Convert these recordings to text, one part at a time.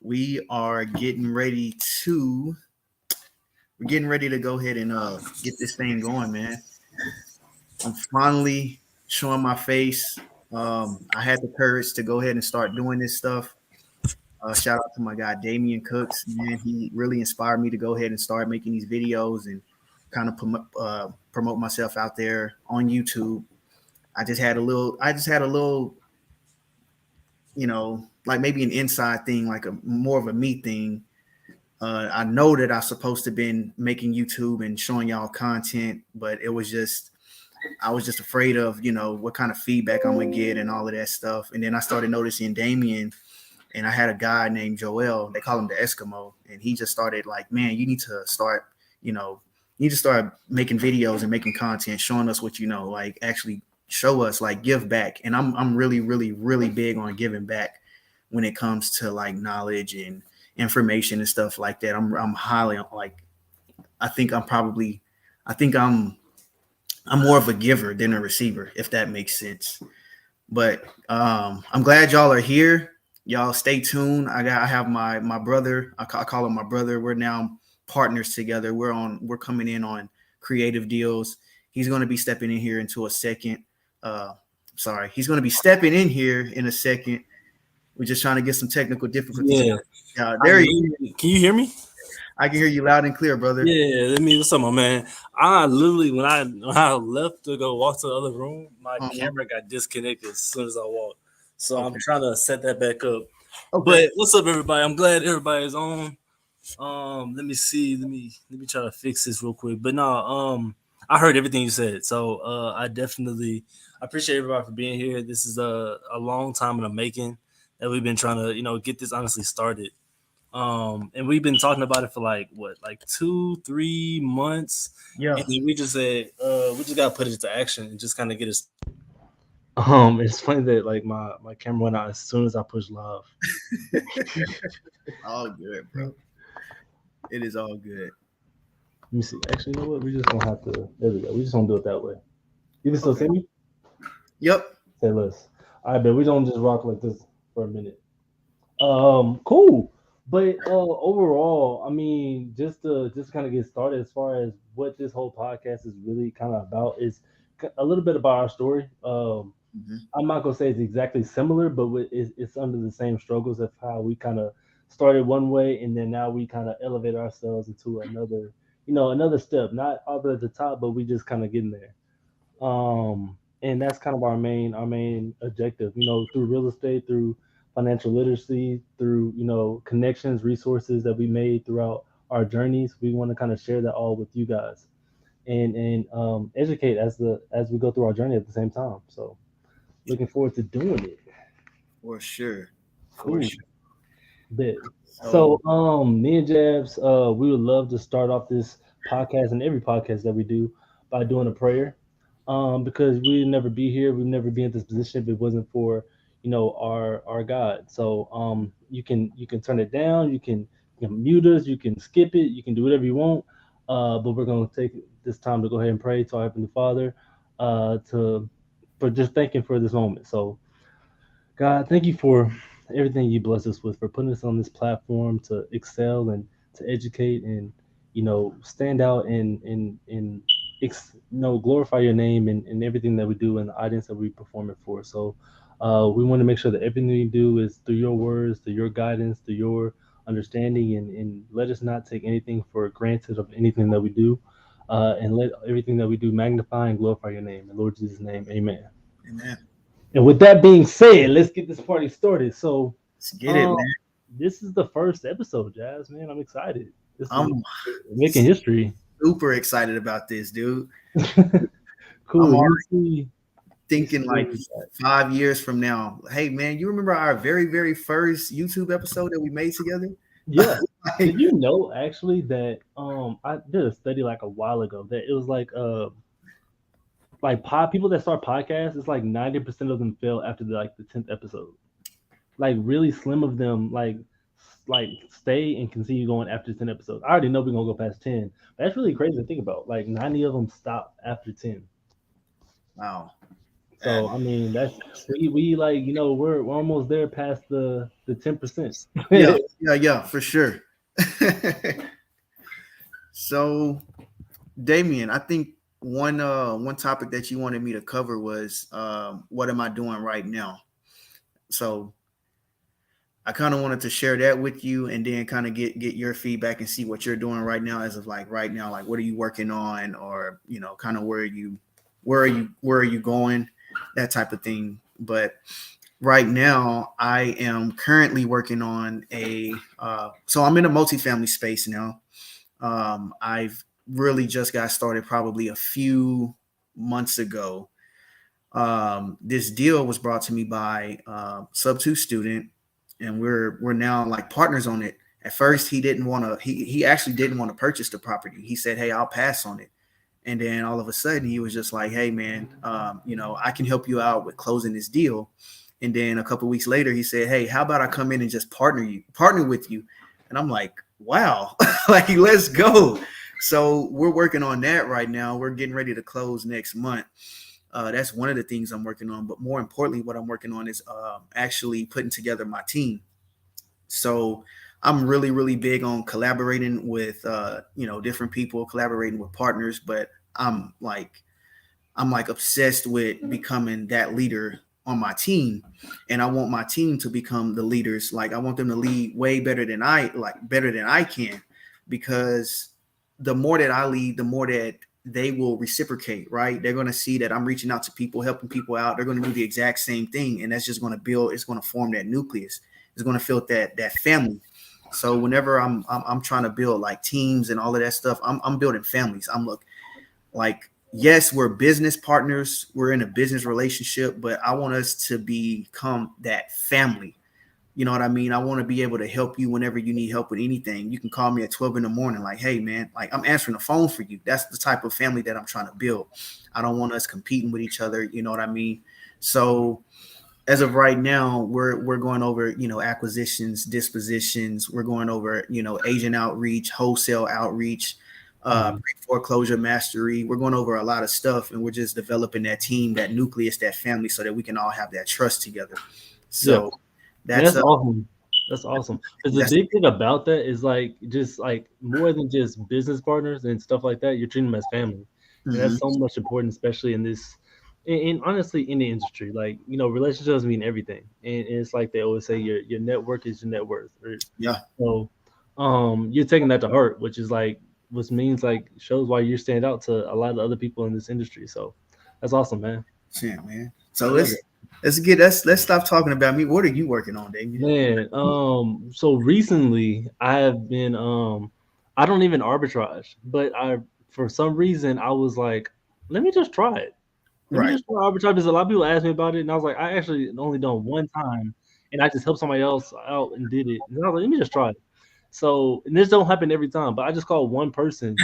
we are getting ready to go ahead and get this thing going, man. I'm finally showing my face. I had the courage to go ahead and start doing this stuff. Shout out to my guy Damian Cooks, man. He really inspired me to go ahead and start making these videos and kind of promote myself out there on YouTube. I just had a little, like maybe an inside thing, like a more of a me thing. I know that I'm supposed to been making YouTube and showing y'all content, but I was just afraid of, what kind of feedback I'm gonna get and all of that stuff. And then I started noticing Damien, and I had a guy named Joel. They call him the Eskimo, and he just started like, man, you know, you need to start making videos and making content, showing us what you know, like actually show us, like give back. And I'm really, really, really big on giving back when it comes to like knowledge and information and stuff like that. I'm highly like, I think I'm probably, I think I'm more of a giver than a receiver, if that makes sense. But I'm glad y'all are here. Y'all stay tuned. I have my brother. I call him my brother. We're now partners together. We're coming in on creative deals. He's going to be stepping in here into a second. Sorry, he's going to be stepping in here in a second. We're just trying to get some technical difficulties. Yeah. There Can you hear me? I can hear you loud and clear, brother. Yeah, what's up, my man? I literally when I left to go walk to the other room, my camera got disconnected as soon as I walked. So I'm trying to set that back up. Okay. But what's up, everybody? I'm glad everybody's on. Let me see. Let me try to fix this real quick. But no, I heard everything you said. So I appreciate everybody for being here. This is a long time in the making that we've been trying to, get this honestly started. And we've been talking about it for like 2-3 months. Yeah. And then we just said, we just gotta put it into action and just kind of get it. It's funny that like my camera went out as soon as I pushed live. All good, bro. It is all good. Let me see. Actually, you know what? We just gonna have to. There we go. We just gonna do it that way. You can still see me? Yep. Say less. All right, but we don't just rock like this for a minute. Cool. But overall, I mean, just to kind of get started, as far as what this whole podcast is really kind of about, is a little bit about our story. I'm not gonna say it's exactly similar, but it's under the same struggles of how we kind of started one way, and then now we kind of elevate ourselves into another step. Not all the way at the top, but we just kind of getting there. And that's kind of our main objective. Through real estate, through financial literacy, through connections, resources that we made throughout our journeys. We want to kind of share that all with you guys, and educate as we go through our journey at the same time. So, looking forward to doing it. For sure. Cool. Bit. So, me and Jabs, we would love to start off this podcast and every podcast that we do by doing a prayer. Because we'd never be here, we'd never be in this position if it wasn't for our God. So you can turn it down, you can mute us, you can skip it, you can do whatever you want. But we're gonna take this time to go ahead and pray to our Heavenly Father, to for just thanking for this moment. So God, thank you for everything you bless us with, for putting us on this platform to excel and to educate and stand out and glorify your name in everything that we do and the audience that we perform it for. So we want to make sure that everything we do is through your words, through your guidance, through your understanding, and let us not take anything for granted of anything that we do, and let everything that we do magnify and glorify your name. In Lord Jesus' name, amen. Amen. And with that being said, let's get this party started. So let's get it, man. This is the first episode, Jazz, man. I'm excited. I'm making history. Super excited about this, dude. Cool. I'm already thinking like 5 years from now. Hey, man, you remember our very, very first YouTube episode that we made together? Yeah. Did you know actually that I did a study like a while ago that it was like people that start podcasts, it's like 90% of them fail after the 10th episode. Like really slim of them like stay and continue going after 10 episodes. I already know we're gonna go past 10. But that's really crazy to think about. Like 90 of them stop after 10. Wow. So I mean, that's we like we're almost there past the 10%. Yeah, yeah, yeah, for sure. So, Damien, I think one topic that you wanted me to cover was what am I doing right now? So I kind of wanted to share that with you, and then kind of get your feedback and see what you're doing right now, as of like right now, like what are you working on, or kind of where are you going, that type of thing. But right now, I am currently working on so I'm in a multifamily space now. I've really just got started probably a few months ago. This deal was brought to me by sub two student, and we're now like partners on it. At first, he didn't want to. He actually didn't want to purchase the property. He said, "Hey, I'll pass on it." And then all of a sudden, he was just like, "Hey, man, I can help you out with closing this deal." And then a couple weeks later, he said, "Hey, how about I come in and just partner with you?" And I'm like, "Wow, like let's go." So we're working on that right now. We're getting ready to close next month. That's one of the things I'm working on. But more importantly, what I'm working on is actually putting together my team. So I'm really, really big on collaborating with different people, collaborating with partners. But I'm like obsessed with becoming that leader on my team, and I want my team to become the leaders. Like I want them to lead way better than I can, because the more that I lead, the more that they will reciprocate, right? They're going to see that I'm reaching out to people, helping people out. They're going to do the exact same thing, and that's just going to build. It's going to form that nucleus. It's going to feel that family. So whenever I'm trying to build like teams and all of that stuff, I'm building families. I'm like, yes, we're business partners, we're in a business relationship, but I want us to become that family. You know what I mean? I want to be able to help you whenever you need help with anything. You can call me at 12 in the morning, like, hey man, like I'm answering the phone for you. That's the type of family that I'm trying to build. I don't want us competing with each other. You know what I mean? So as of right now, we're going over, acquisitions, dispositions. We're going over, agent outreach, wholesale outreach, Mhm. pre-foreclosure mastery. We're going over a lot of stuff, and we're just developing that team, that nucleus, that family, so that we can all have that trust together. Yeah. So Man, that's that's awesome. That's awesome. Because the that's big thing about that is like just like more than just business partners and stuff like that, you're treating them as family. And that's mhm. so much important, especially in this and honestly in the industry. Like, relationships mean everything. And it's like they always say your network is your net worth. Yeah, So you're taking that to heart, which means like shows why you stand out to a lot of other people in this industry. So that's awesome, man. yeah, man. So I love it. let's stop talking about me. What are you working on, Damien? Man, so recently I have been I don't even arbitrage, but I for some reason I was like, let me just try it. Let me Right. just try arbitrage because a lot of people asked me about it and I was like, I actually only done one time and I just helped somebody else out and did it. And I was like, let me just try it. So and this don't happen every time, but I just called one person.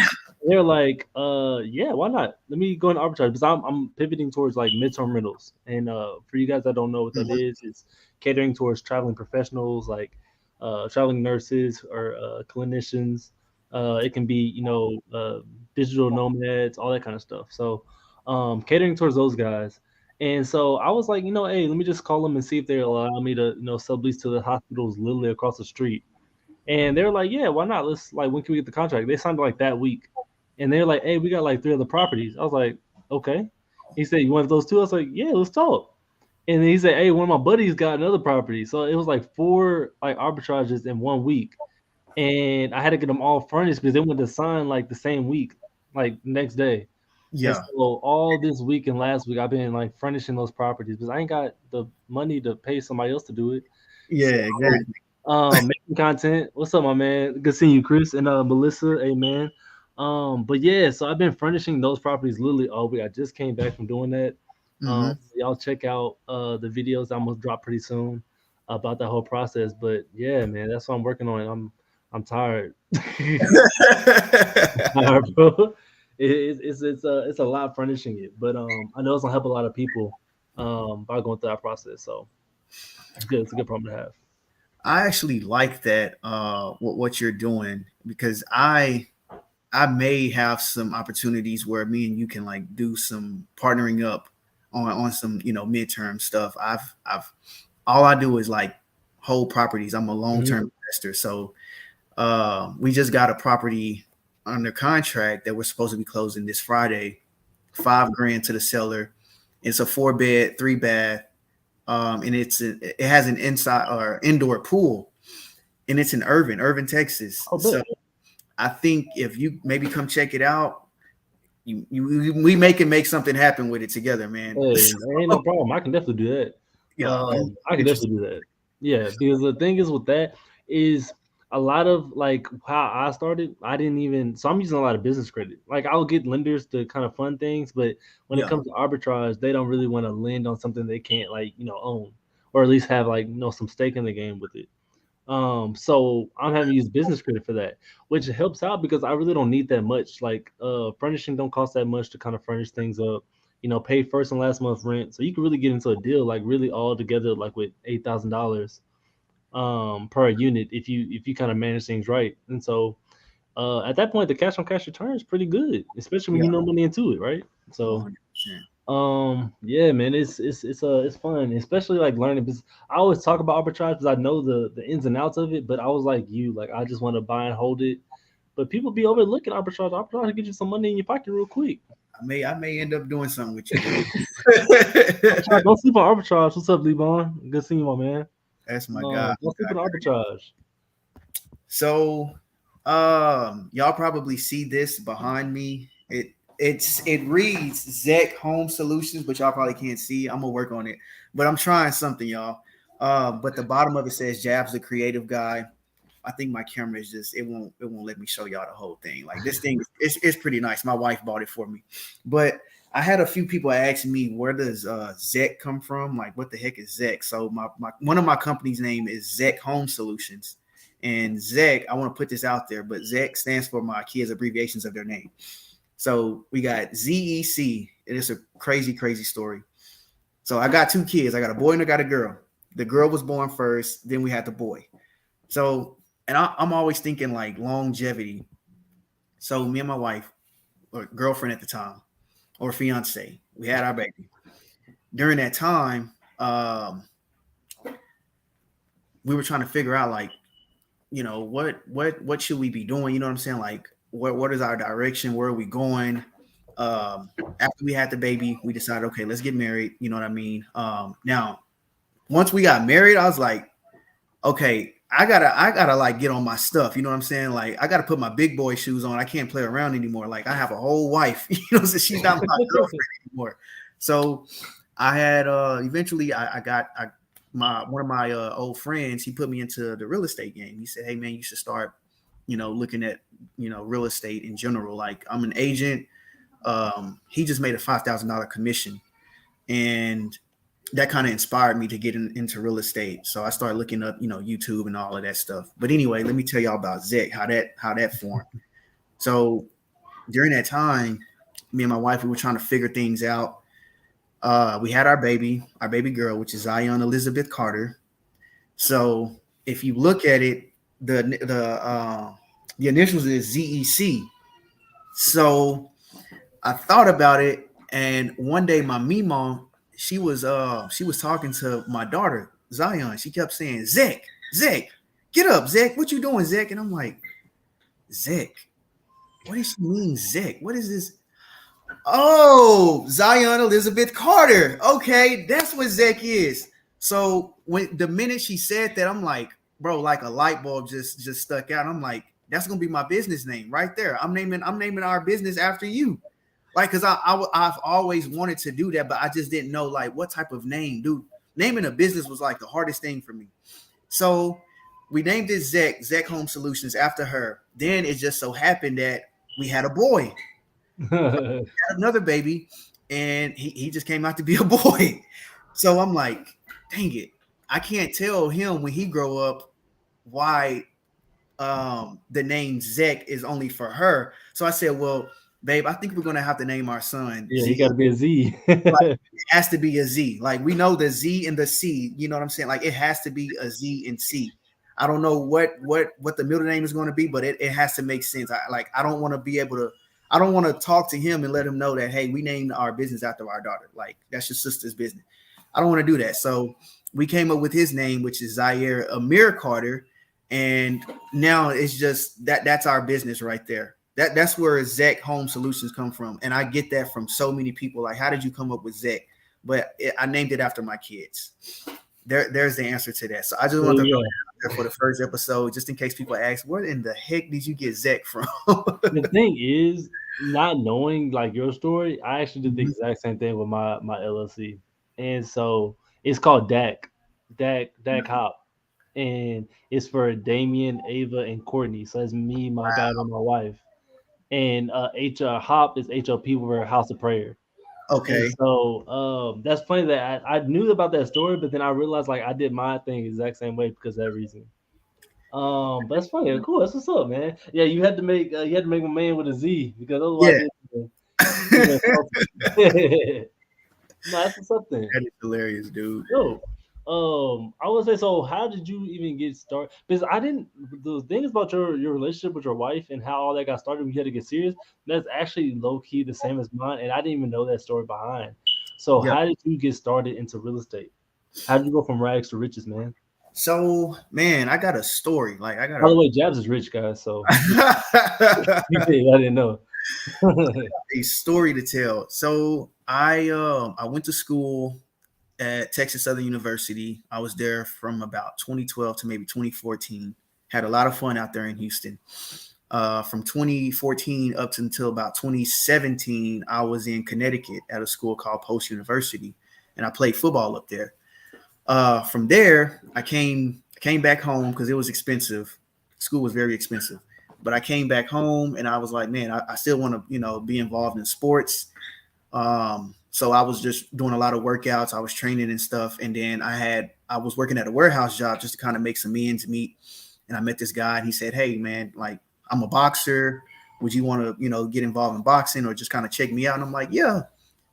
They're like, yeah, why not? Let me go into arbitrage because I'm pivoting towards like midterm rentals. And for you guys that don't know what that Mhm. is, it's catering towards traveling professionals like traveling nurses or clinicians. It can be, digital nomads, all that kind of stuff. So catering towards those guys. And so I was like, hey, let me just call them and see if they'll allow me to, sublease to the hospitals literally across the street. And they were like, yeah, why not? Let's like, when can we get the contract? They signed like that week. And they're like, hey, we got like three other properties. I was like, okay. He said, you want those two? I was like, yeah, let's talk. And then he said, hey, one of my buddies got another property. So it was like four like arbitrages in 1 week. And I had to get them all furnished because they went to sign like the same week, like next day. And Yeah. so all this week and last week, I've been like furnishing those properties because I ain't got the money to pay somebody else to do it. So Yeah, exactly. making content. What's up, my man? Good seeing you, Chris and Melissa. Hey, man. But yeah, so I've been furnishing those properties literally all week. I just came back from doing that. Hmm. Y'all check out the videos I'm gonna drop pretty soon about that whole process. But yeah, man, that's what I'm working on. I'm tired. Tired, bro. It's a lot furnishing it, but I know it's gonna help a lot of people by going through that process. So it's good. It's a good problem to have. I actually like that what you're doing, because I may have some opportunities where me and you can like do some partnering up on some, midterm stuff. I've all I do is like hold properties. I'm a long term investor, so we just got a property under contract that we're supposed to be closing this Friday. $5,000 to the seller. It's a 4-bed, 3-bath, and it has an inside or indoor pool, and it's in Irving, Texas. Oh, So bet. I think if you maybe come check it out, we can make something happen with it together, man. Hey, there ain't no problem. I can definitely do that. Yeah, it's I can interesting. definitely do that. Yeah, because the thing is with that is a lot of like how I started. I didn't even so I'm using a lot of business credit. Like I'll get lenders to kind of fund things, but when it Yeah, comes to arbitrage, they don't really want to lend on something they can't like own or at least have like some stake in the game with it. So I'm having to use business credit for that, which helps out because I really don't need that much. Like, furnishing don't cost that much to kind of furnish things up. Pay first and last month rent, so you can really get into a deal like really all together, like with $8,000 per unit if you kind of manage things right. And so at that point, the cash on cash return is pretty good, especially when yeah, you know money into it, right? So 100%. yeah, man, it's fun, especially like learning. Because I always talk about arbitrage because I know the ins and outs of it, but I was like you, like I just want to buy and hold it. But people be overlooking arbitrage. Arbitrage will get you some money in your pocket real quick. I may end up doing something with you, bro. Arbitrage, don't sleep on arbitrage. What's up, Levon? Good seeing you, my man. That's my guy. Don't sleep on arbitrage. So, y'all probably see this behind me. It reads Zek Home Solutions, but y'all probably can't see. I'm gonna work on it, but I'm trying something, y'all. But the bottom of it says Jab's the creative guy. I think my camera is just it won't let me show y'all the whole thing. Like this thing is pretty nice. My wife bought it for me, but I had a few people ask me where does Zek come from? Like what the heck is Zek? So my one of my company's name is Zek Home Solutions, and Zek, I want to put this out there, but Zek stands for my kids' abbreviations of their name. So we got ZEC. It is a crazy, crazy story. So I got two kids. I got a boy and I got a girl. The girl was born first, then we had the boy. So, and I'm always thinking like longevity. So me and my wife, or girlfriend at the time, or fiance, we had our baby. During that time, we were trying to figure out like, what should we be doing? You know what I'm saying? Like, what is our direction? Where are we going? After we had the baby, we decided, okay, let's get married. You know what I mean? Now, once we got married, I was like, okay, I gotta like get on my stuff. You know what I'm saying? Like I gotta put my big boy shoes on. I can't play around anymore. Like I have a whole wife, so she's not my girlfriend anymore. So I had eventually I got my one of my old friends, he put me into the real estate game. He said, hey man, you should start, looking at real estate in general. Like I'm an agent. He just made a $5,000 commission, and that kind of inspired me to get into real estate. So I started looking up, YouTube and all of that stuff. But anyway, let me tell y'all about Zek, how that formed. So during that time, me and my wife, we were trying to figure things out. We had our baby girl, which is Zion Elizabeth Carter. So if you look at it, the initials is ZEC. So I thought about it, and one day my mom, she was talking to my daughter Zion. She kept saying, Zek, get up, Zek. What you doing, Zek? And I'm like, Zek, what does she mean, Zek? What is this? Oh, Zion Elizabeth Carter. Okay, that's what Zek is. So when the minute she said that, I'm like, bro, like a light bulb just stuck out. I'm like, that's gonna be my business name right there. I'm naming our business after you. Like, cause I've always wanted to do that, but I just didn't know like what type of name, dude. Naming a business was like the hardest thing for me. So we named it Zek Home Solutions after her. Then it just so happened that we had a boy, had another baby, and he just came out to be a boy. So I'm like, dang it, I can't tell him when he grow up why the name Zek is only for her. So I said, well, babe, I think we're gonna have to name our son Yeah, he got Z. to be a Z. Like, it has to be a Z. Like we know the Z and the C. You know what I'm saying? Like it has to be a Z and C. I don't know what the middle name is going to be, but it has to make sense. I don't want to be able to. I don't want to talk to him and let him know that, hey, we named our business after our daughter. Like, that's your sister's business. I don't want to do that. So we came up with his name, which is Zaire Amir Carter. And now it's just that's our business right there. That's where Zek Home Solutions come from. And I get that from so many people. Like, how did you come up with Zek? But I named it after my kids. There's the answer to that. So I just want to throw that out there for the first episode, just in case people ask, where in the heck did you get Zek from? The thing is, not knowing like your story, I actually did the exact same thing with my LLC, and so it's called DAC Hop, and it's for Damien, Ava, and Courtney. So it's me, my daughter, and my wife. And Hop is HOP, for House of Prayer. And Okay. so that's funny that I knew about that story, but then I realized like I did my thing exact same way because of that reason. But that's funny. Cool. That's what's up, man. Yeah, you had to make my man with a Z because otherwise Yeah. he'd been salty. No, that's what's up then. That is hilarious, dude. Yo, I would say so. How did you even get started? Because I didn't. The things about your relationship with your wife and how all that got started, we had to get serious. That's actually low key the same as mine, and I didn't even know that story behind. So, Yeah. how did you get started into real estate? How did you go from rags to riches, man? So, man, I got a story. Like, I got By the way, Jabs is rich, guys. So a I didn't know. a story to tell. So I went to school at Texas Southern University. I was there from about 2012 to maybe 2014. Had a lot of fun out there in Houston. From 2014 up to until about 2017, I was in Connecticut at a school called Post University, and I played football up there. From there, I came back home because it was expensive. School was very expensive, but I came back home and I was like, man, I still want to, be involved in sports. So I was just doing a lot of workouts. I was training and stuff. And then I was working at a warehouse job just to kind of make some ends meet. And I met this guy and he said, hey man, like I'm a boxer. Would you want to, get involved in boxing or just kind of check me out? And I'm like, yeah.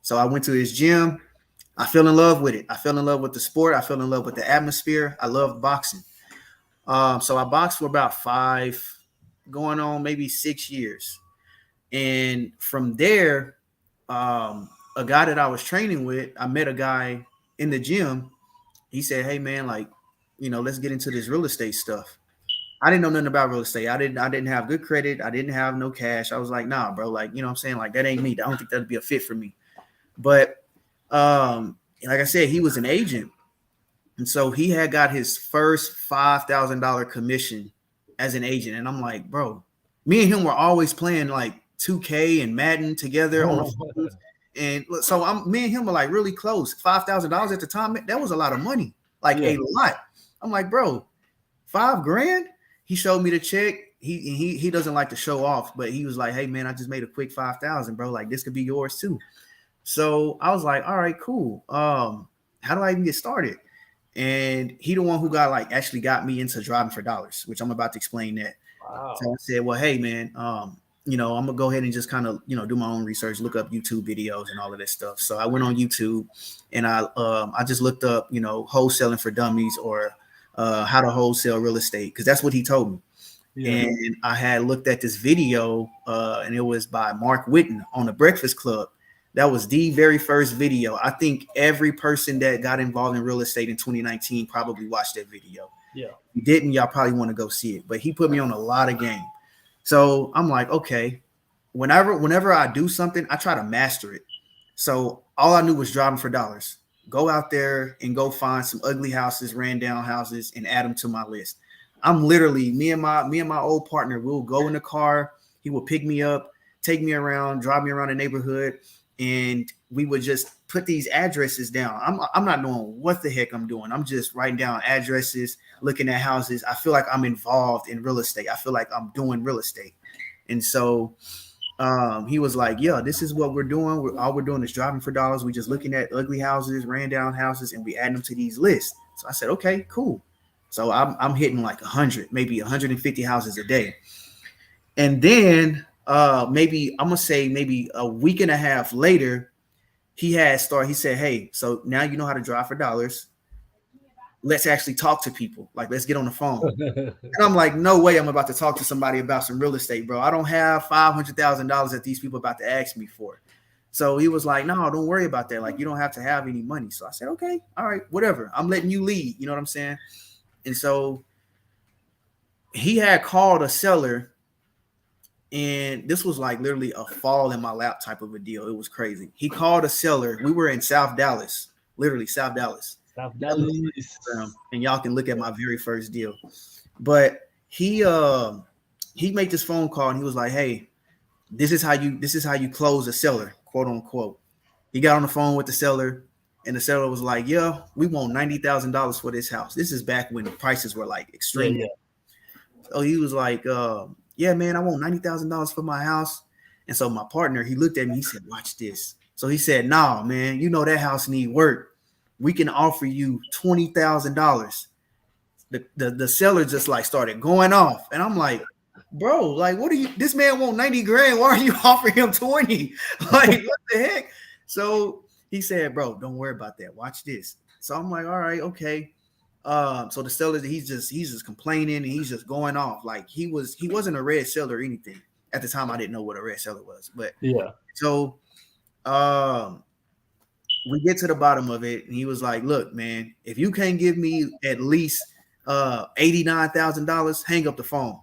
So I went to his gym. I fell in love with it. I fell in love with the sport. I fell in love with the atmosphere. I loved boxing. So I boxed for about 5, going on maybe 6 years. And from there, a guy that I was training with, I met a guy in the gym. He said, hey man, like, let's get into this real estate stuff. I didn't know nothing about real estate. I didn't have good credit. I didn't have no cash. I was like, nah, bro, like, what I'm saying? Like, that ain't me. I don't think that'd be a fit for me. But like I said, he was an agent. And so he had got his first $5,000 commission as an agent. And I'm like, bro, me and him were always playing like 2K and Madden together on the phone. And so me and him were like really close. $5,000 at the time, that was a lot of money, like a lot. I'm like, bro, $5,000. He showed me the check. He doesn't like to show off, but he was like, hey man, I just made a quick 5,000, bro. Like this could be yours too. So I was like, all right, cool. How do I even get started? And he the one who actually got me into driving for dollars, which I'm about to explain that. Wow. So I said, well, hey man, I'm gonna go ahead and just kind of, do my own research, look up YouTube videos and all of that stuff. So I went on YouTube and I just looked up, wholesaling for dummies or how to wholesale real estate, because that's what he told me. Yeah. And I had looked at this video and it was by Mark Whitten on the Breakfast Club. That was the very first video. I think every person that got involved in real estate in 2019 probably watched that video. Yeah. If you didn't, y'all probably want to go see it. But he put me on a lot of game. So I'm like, okay, whenever I do something, I try to master it. So all I knew was driving for dollars. Go out there and go find some ugly houses, ran down houses, and add them to my list. I'm literally me and my old partner. We'll go in the car. He will pick me up, take me around, drive me around the neighborhood, and we would just put these addresses down. I'm not knowing what the heck I'm doing. I'm just writing down addresses, looking at houses. I feel like I'm involved in real estate. I feel like I'm doing real estate. And so he was like, yeah, this is what we're doing. All we're doing is driving for dollars. We're just looking at ugly houses, ran down houses, and we add them to these lists. So I said, okay, cool. So I'm hitting like 100, maybe 150 houses a day. And then maybe I'm gonna say maybe a week and a half later, he said, hey, so now you know how to drive for dollars. let's actually talk to people. Like, let's get on the phone. And I'm like, no way I'm about to talk to somebody about some real estate, bro. I don't have $500,000 that these people about to ask me for. So he was like, no, don't worry about that. Like, you don't have to have any money. So I said, okay, all right, whatever. I'm letting you lead. You know what I'm saying? And so he had called a seller, and this was like literally a fall in my lap type of a deal. It was crazy. He called a seller. We were in South Dallas, literally South Dallas. South Dallas. And y'all can look at my very first deal. But he made this phone call, and he was like, hey, this is how you close a seller, quote unquote. He got on the phone with the seller, and the seller was like, yeah, we want $90,000 for this house. This is back when the prices were like extreme. Yeah. So he was like, yeah, man, I want $90,000 for my house. And so my partner, he looked at me, he said, watch this. So he said, nah, man, you know that house need work. We can offer you $20,000. The seller just like started going off. And I'm like, bro, like, what are you, this man want 90 grand. Why are you offering him 20? Like, what the heck? So he said, bro, don't worry about that. Watch this. So I'm like, all right, okay. So the seller, he's just complaining, and he's just going off. Like, he wasn't a red seller or anything. At the time, I didn't know what a red seller was. But yeah. So we get to the bottom of it, and he was like, look, man, if you can't give me at least $89,000, hang up the phone.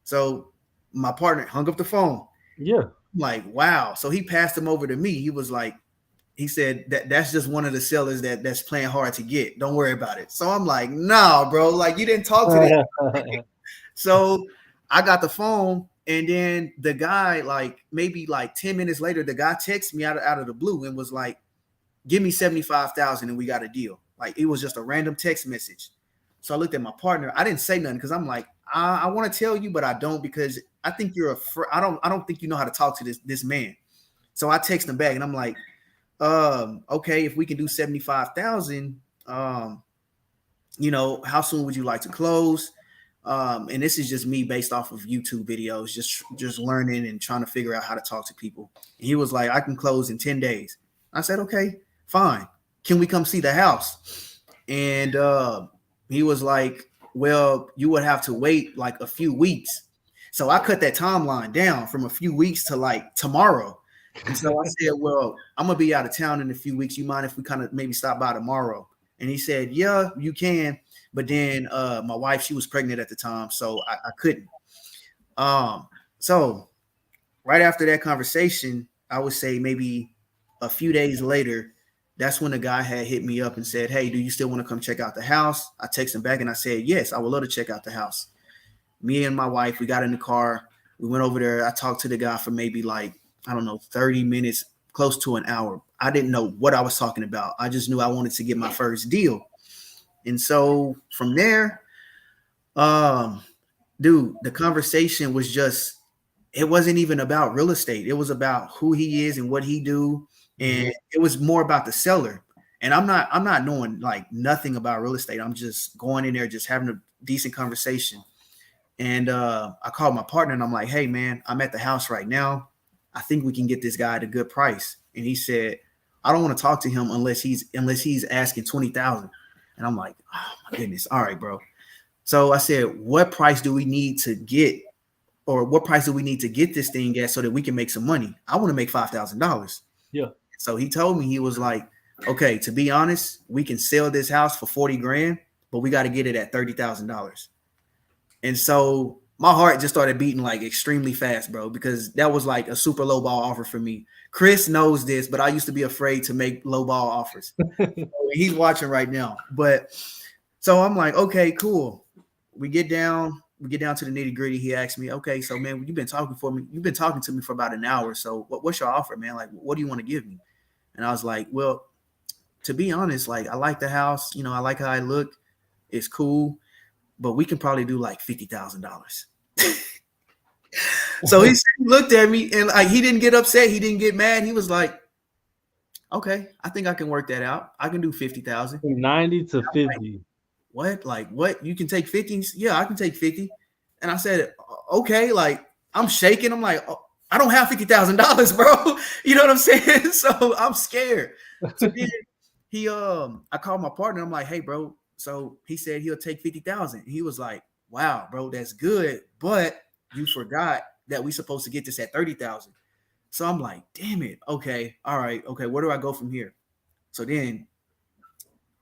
So my partner hung up the phone. Yeah. I'm like, wow. So he passed him over to me. He was like, he said that's just one of the sellers that's playing hard to get. Don't worry about it. So I'm like, nah, bro, like, you didn't talk to that. So I got the phone, and then the guy, like maybe like 10 minutes later, the guy texted me out of the blue and was like, give me 75,000 and we got a deal. Like, it was just a random text message. So I looked at my partner. I didn't say nothing because I'm like, I want to tell you, but I don't, because I think you're I don't think you know how to talk to this man. So I text him back, and I'm like, okay, if we can do 75,000, you know, how soon would you like to close? And this is just me based off of YouTube videos, just learning and trying to figure out how to talk to people. And he was like, I can close in 10 days. I said, okay, fine. Can we come see the house? And he was like, well, you would have to wait like a few weeks. So I cut that timeline down from a few weeks to like tomorrow. And so I said, well, I'm going to be out of town in a few weeks. You mind if we kind of maybe stop by tomorrow? And he said, yeah, you can. But then my wife, she was pregnant at the time, so I couldn't. So right after that conversation, I would say maybe a few days later, that's when the guy had hit me up and said, hey, do you still want to come check out the house? I texted him back and I said, yes, I would love to check out the house. Me and my wife, we got in the car. We went over there. I talked to the guy for maybe like, I don't know, 30 minutes, close to an hour. I didn't know what I was talking about. I just knew I wanted to get my first deal. And so from there, dude, the conversation was just, it wasn't even about real estate. It was about who he is and what he do. And it was more about the seller. And I'm not knowing like nothing about real estate. I'm just going in there, just having a decent conversation. And I called my partner and I'm like, hey man, I'm at the house right now. I think we can get this guy at a good price. And he said, I don't want to talk to him unless he's asking 20,000. And I'm like, oh my goodness. All right, bro. So I said, what price do we need to get, or what price do we need to get this thing at so that we can make some money? I want to make $5,000. Yeah. So he told me, he was like, okay, to be honest, we can sell this house for 40 grand, but we got to get it at $30,000. And so my heart just started beating like extremely fast, bro, because that was like a super low ball offer for me. Chris knows this, but I used to be afraid to make low ball offers. He's watching right now. But so I'm like, okay, cool. We get down to the nitty gritty. He asked me, okay, so man, you've been talking to me for about an hour. So what's your offer, man? Like, what do you want to give me? And I was like, well, to be honest, like, I like the house. You know, I like how I look. It's cool, but we can probably do like $50,000. So he looked at me and like, he didn't get upset. He didn't get mad. He was like, okay, I think I can work that out. I can do 50,000. 90 to 50. Like, what? Like, what? You can take 50? Yeah, I can take 50. And I said, okay, like, I'm shaking. I'm like, oh, I don't have $50,000, bro. You know what I'm saying? So I'm scared. So then I called my partner. I'm like, hey, bro, So he said he'll take 50,000. He was like, wow, bro, that's good. But you forgot that we supposed to get this at 30,000. So I'm like, damn it. Okay. All right. Okay. Where do I go from here? So then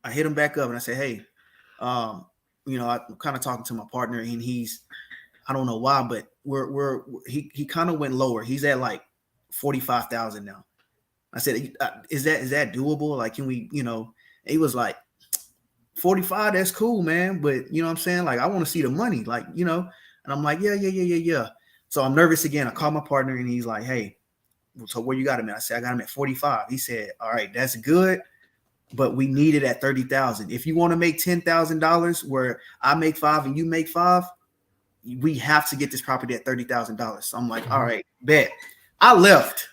I hit him back up and I said, hey, um, I'm kind of talking to my partner and I don't know why, but he kind of went lower. He's at like 45,000 now. I said, is that doable? Like, can we, he was like, 45, that's cool, man. But you know what I'm saying? Like, I want to see the money, like, and I'm like, yeah. So I'm nervous again. I call my partner and he's like, hey, so where you got him at? I said, I got him at 45. He said, all right, that's good, but we need it at 30,000. If you want to make $10,000 where I make five and you make five, we have to get this property at $30,000. So I'm like, all right, bet. I left.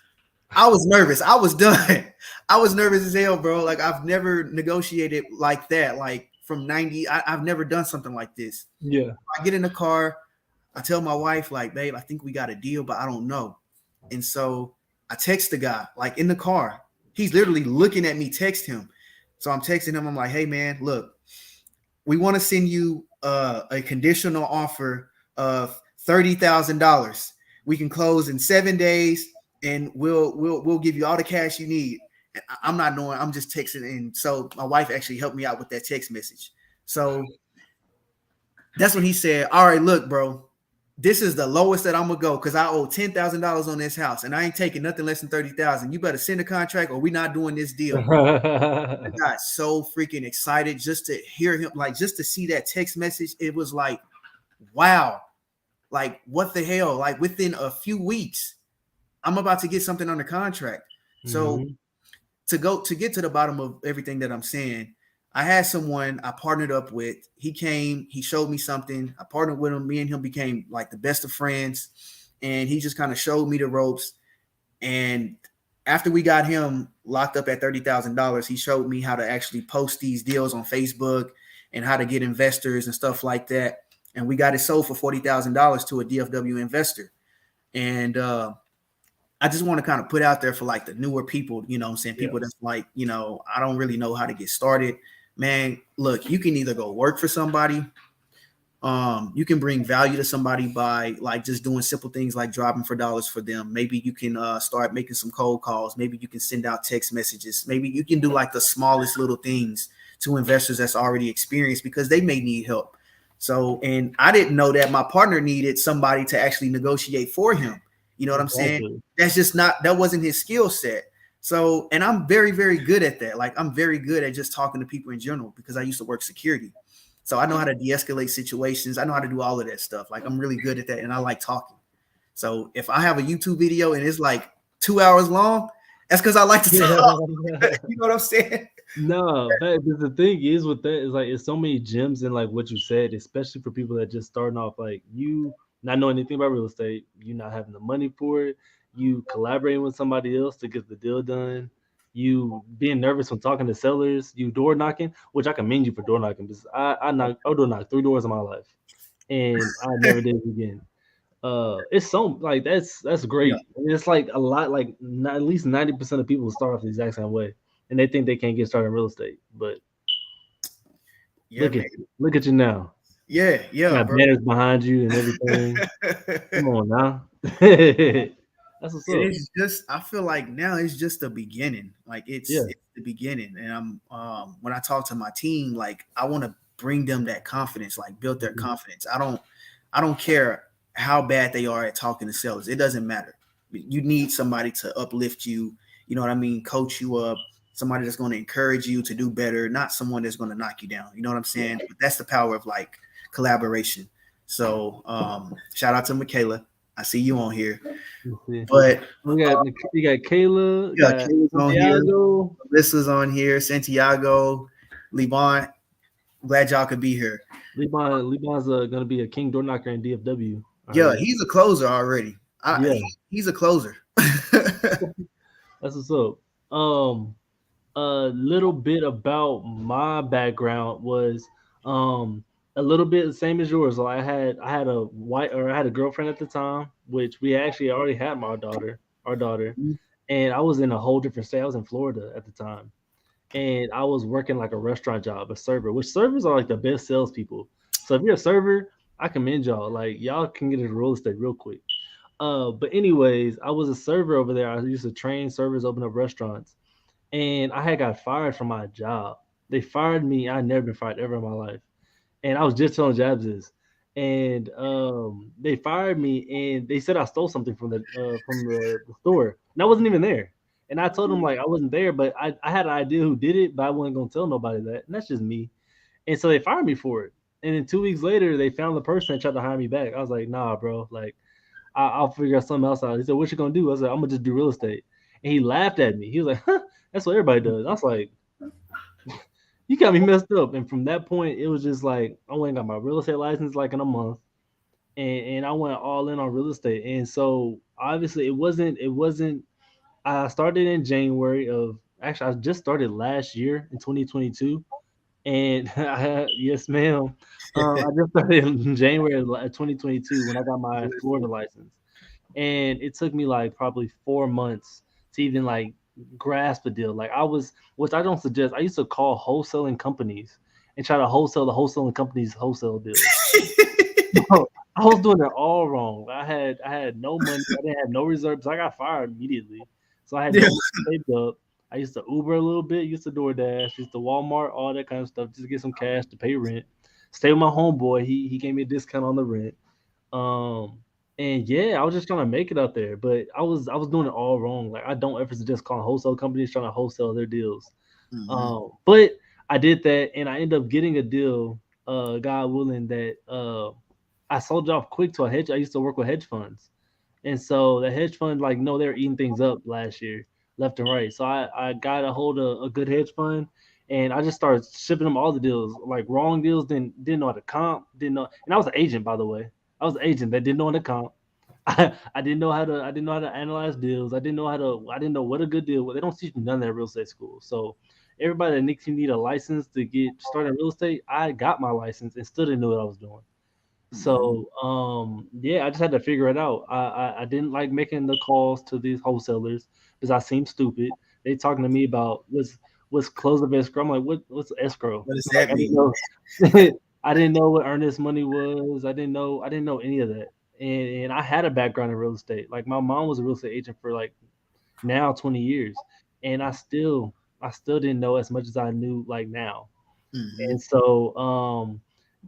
I was nervous. I was done. I was nervous as hell, bro. Like, I've never negotiated like that. Like, from 90, I've never done something like this. Yeah. I get in the car. I tell my wife, like, babe, I think we got a deal, but I don't know. And so I text the guy, like, in the car. He's literally looking at me text him. So I'm texting him. I'm like, hey, man, look, we want to send you a conditional offer of $30,000. We can close in 7 days, and we'll give you all the cash you need. And I'm not knowing. I'm just texting. And so my wife actually helped me out with that text message. So that's when he said, all right, look, bro, this is the lowest that I'm gonna go because I owe $10,000 on this house, and I ain't taking nothing less than 30,000. You better send a contract, or we're not doing this deal. I got so freaking excited just to hear him, like, just to see that text message. It was like, wow, like, what the hell? Like, within a few weeks, I'm about to get something under contract. So to get to the bottom of everything that I'm saying, I had someone I partnered up with. He came, he showed me something. I partnered with him. Me and him became like the best of friends. And he just kind of showed me the ropes. And after we got him locked up at $30,000, he showed me how to actually post these deals on Facebook and how to get investors and stuff like that. And we got it sold for $40,000 to a DFW investor. And I just want to kind of put out there for like the newer people, you know what I'm saying? People that's like, I don't really know how to get started. Man, look, you can either go work for somebody. You can bring value to somebody by like just doing simple things like dropping for dollars for them. Maybe you can start making some cold calls. Maybe you can send out text messages. Maybe you can do like the smallest little things to investors that's already experienced because they may need help. So, and I didn't know that my partner needed somebody to actually negotiate for him. You know what I'm saying? That's just that wasn't his skill set. So, and I'm very, very good at that. Like, I'm very good at just talking to people in general because I used to work security. So I know how to de-escalate situations. I know how to do all of that stuff. Like, I'm really good at that, and I like talking. So if I have a YouTube video and it's like 2 hours long, that's because I like to talk. You know what I'm saying? No, the thing is with that is like it's so many gems in like what you said, especially for people that just starting off, like you not knowing anything about real estate, you not having the money for it, you collaborating with somebody else to get the deal done, you being nervous when talking to sellers, you door knocking, which I commend you for door knocking because I door knocked 3 doors in my life and I never did it again. It's so like that's Yeah. great. It's like a lot, like at least 90% of people start off the exact same way and they think they can't get started in real estate. But Yeah, man. look at you now. Yeah, You yeah, got bro. banners behind you and everything. Come on now. That's what's up. It's just, I feel like now it's just the beginning. Like, Yeah. it's the beginning. And I'm when I talk to my team, like, I want to bring them that confidence, like build their confidence. I don't care how bad they are at talking to sellers. It doesn't matter. You need somebody to uplift you, you know what I mean, coach you up, somebody that's going to encourage you to do better, not someone that's going to knock you down. You know what I'm saying? But that's the power of like collaboration. So shout out to Michaela. I see you on here. Let's see. But You got Kayla, yeah, got Kayla's on here. Santiago. Alyssa's on here. Santiago, Liban. Glad y'all could be here. Liban's gonna be a king door knocker in DFW. Yeah, he's a closer already. Yeah. He's a closer. That's what's up. A little bit about my background was a little bit the same as yours. So I had a girlfriend at the time, which we actually already had our daughter, and I was in a whole different state. I was in Florida at the time, and I was working like a restaurant job, a server, which servers are like the best salespeople. So if you're a server, I commend y'all. Like y'all can get into real estate real quick. But anyways, I was a server over there. I used to train servers, open up restaurants, and I had got fired from my job. They fired me. I never been fired ever in my life, and I was just telling Jabs this. And they fired me, and they said I stole something from the store, and I wasn't even there. And I told them like I wasn't there, but I had an idea who did it, but I wasn't gonna tell nobody that, and that's just me. And so they fired me for it. And then 2 weeks later, they found the person that tried to hire me back. I was like, nah, bro, like I'll figure out something else out. He said, what you gonna do? I said, I'm gonna just do real estate. And he laughed at me. He was like, huh, that's what everybody does. I was like, you got me messed up. And from that point, it was just like I went and got my real estate license like in a month, and I went all in on real estate. And so obviously it wasn't. I started in January of actually I just started last year in 2022, and yes, ma'am. I just started in January of 2022 when I got my Florida license, and it took me like probably 4 months to even like grasp a deal. Like I was, which I don't suggest. I used to call wholesaling companies and try to wholesale the wholesaling companies' wholesale deals. I was doing it all wrong. I had no money. I didn't have no reserves. I got fired immediately, so I had Yeah. no money saved up. I used to Uber a little bit, used to DoorDash, used to Walmart, all that kind of stuff, just to get some cash to pay rent. Stay with my homeboy. He gave me a discount on the rent. Um, and yeah, I was just trying to make it out there, but I was doing it all wrong. Like I don't ever suggest calling wholesale companies trying to wholesale their deals. Mhm. But I did that, and I ended up getting a deal. God willing, that I sold it off quick to a hedge. I used to work with hedge funds, and so the hedge fund, like, no, they were eating things up last year, left and right. So I got a hold of a good hedge fund, and I just started shipping them all the deals, like wrong deals. Didn't know how to comp, didn't know, and I was an agent, by the way. I was an agent that didn't know how to comp. I didn't know how to analyze deals. I didn't know what a good deal was. They don't teach you none of that at real estate school. So everybody that thinks you need a license to get started in real estate, I got my license and still didn't know what I was doing. Mhm. So yeah, I just had to figure it out. I didn't like making the calls to these wholesalers because I seemed stupid. They talking to me about what's close of escrow. I'm like, what's escrow? What does Like that I didn't mean? know I didn't know what earnest money was. I didn't know any of that. And I had a background in real estate. Like my mom was a real estate agent for like now 20 years. And I still didn't know as much as I knew like now. Mhm. And so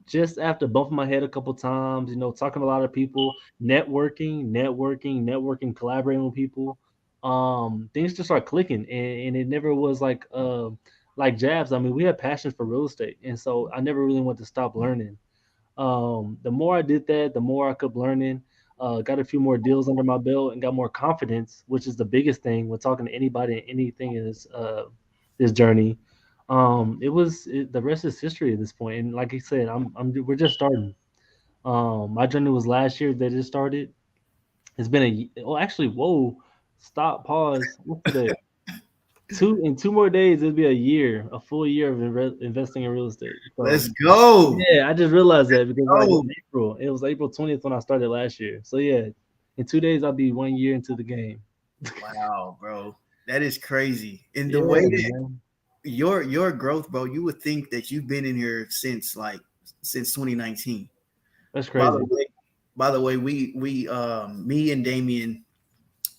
just after bumping my head a couple times, talking to a lot of people, networking, collaborating with people, things just start clicking, and it never was like jabs. I mean, we had passions for real estate, and so I never really wanted to stop learning. The more I did that, the more I kept learning. Got a few more deals under my belt and got more confidence, which is the biggest thing when talking to anybody and anything in this journey. The rest is history at this point. And like I said, we're just starting. My journey was last year that it started. It's been well, actually, whoa, stop, pause. What's today? In 2 more days, it'll be a full year of investing in real estate. So Let's go. yeah, I just realized that because like Oh, in April, it was April 20th when I started last year. So yeah, in 2 days I'll be 1 year into the game. wow, bro. That is crazy. And the way Yeah, that man, your growth, bro, you would think that you've been in here since 2019. that's By the crazy. way, we me and Damien,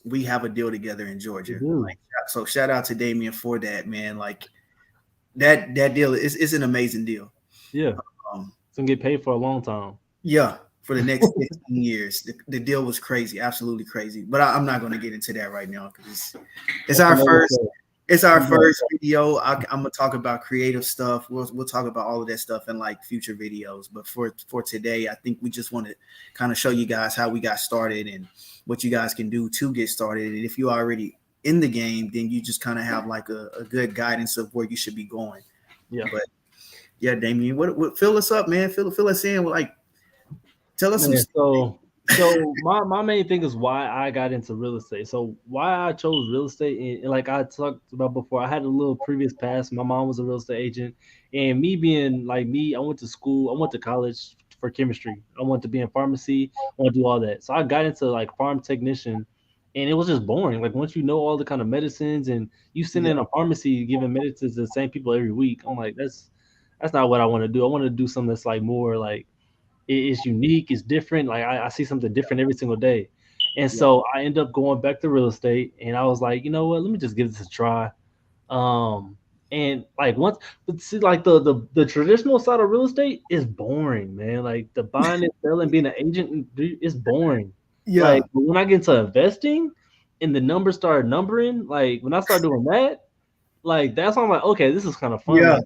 we have a deal together in You Georgia. do, Like, so shout out to Damien for that, man. Like that deal is an amazing deal. yeah. Um, It's gonna get paid for a long time. yeah, for the next 15 years, the deal was crazy, absolutely crazy. But I'm not going to get into that right now because it's That's our another first show. it's our Yeah, first video. I'm gonna talk about creative stuff. We'll talk about all of that stuff in like future videos. But for today, I think we just want to kind of show you guys how we got started and what you guys can do to get started. And if you're already in the game, then you just kind of have like a good guidance of where you should be going. yeah. But yeah, Damien, what fill us up, man. Fill us in. Like tell us some Man, stuff. so my main thing is why I got into real estate. So why I chose real estate, and like I talked about before, I had a little previous past. My mom was a real estate agent, and me being like me, I went to school, I went to college for chemistry. I wanted to be in pharmacy, I want to do all that. So I got into like farm technician, and it was just boring. Like once you know all the kind of medicines, and you sitting Yeah, in a pharmacy giving medicines to the same people every week, I'm like, that's not what I want to do. I want to do something that's like more like it's unique, it's different. Like I see something different every single day. And yeah, so I end up going back to real estate, and I was like, you know what, let me just give this a try. Um, and like once, but see, like the traditional side of real estate is boring, man. Like the buying and selling, being an agent, is boring. yeah, Like but when I get into investing, and the numbers start numbering, like when I start doing that, like that's when I'm like, okay, this is kind of fun. yeah. Like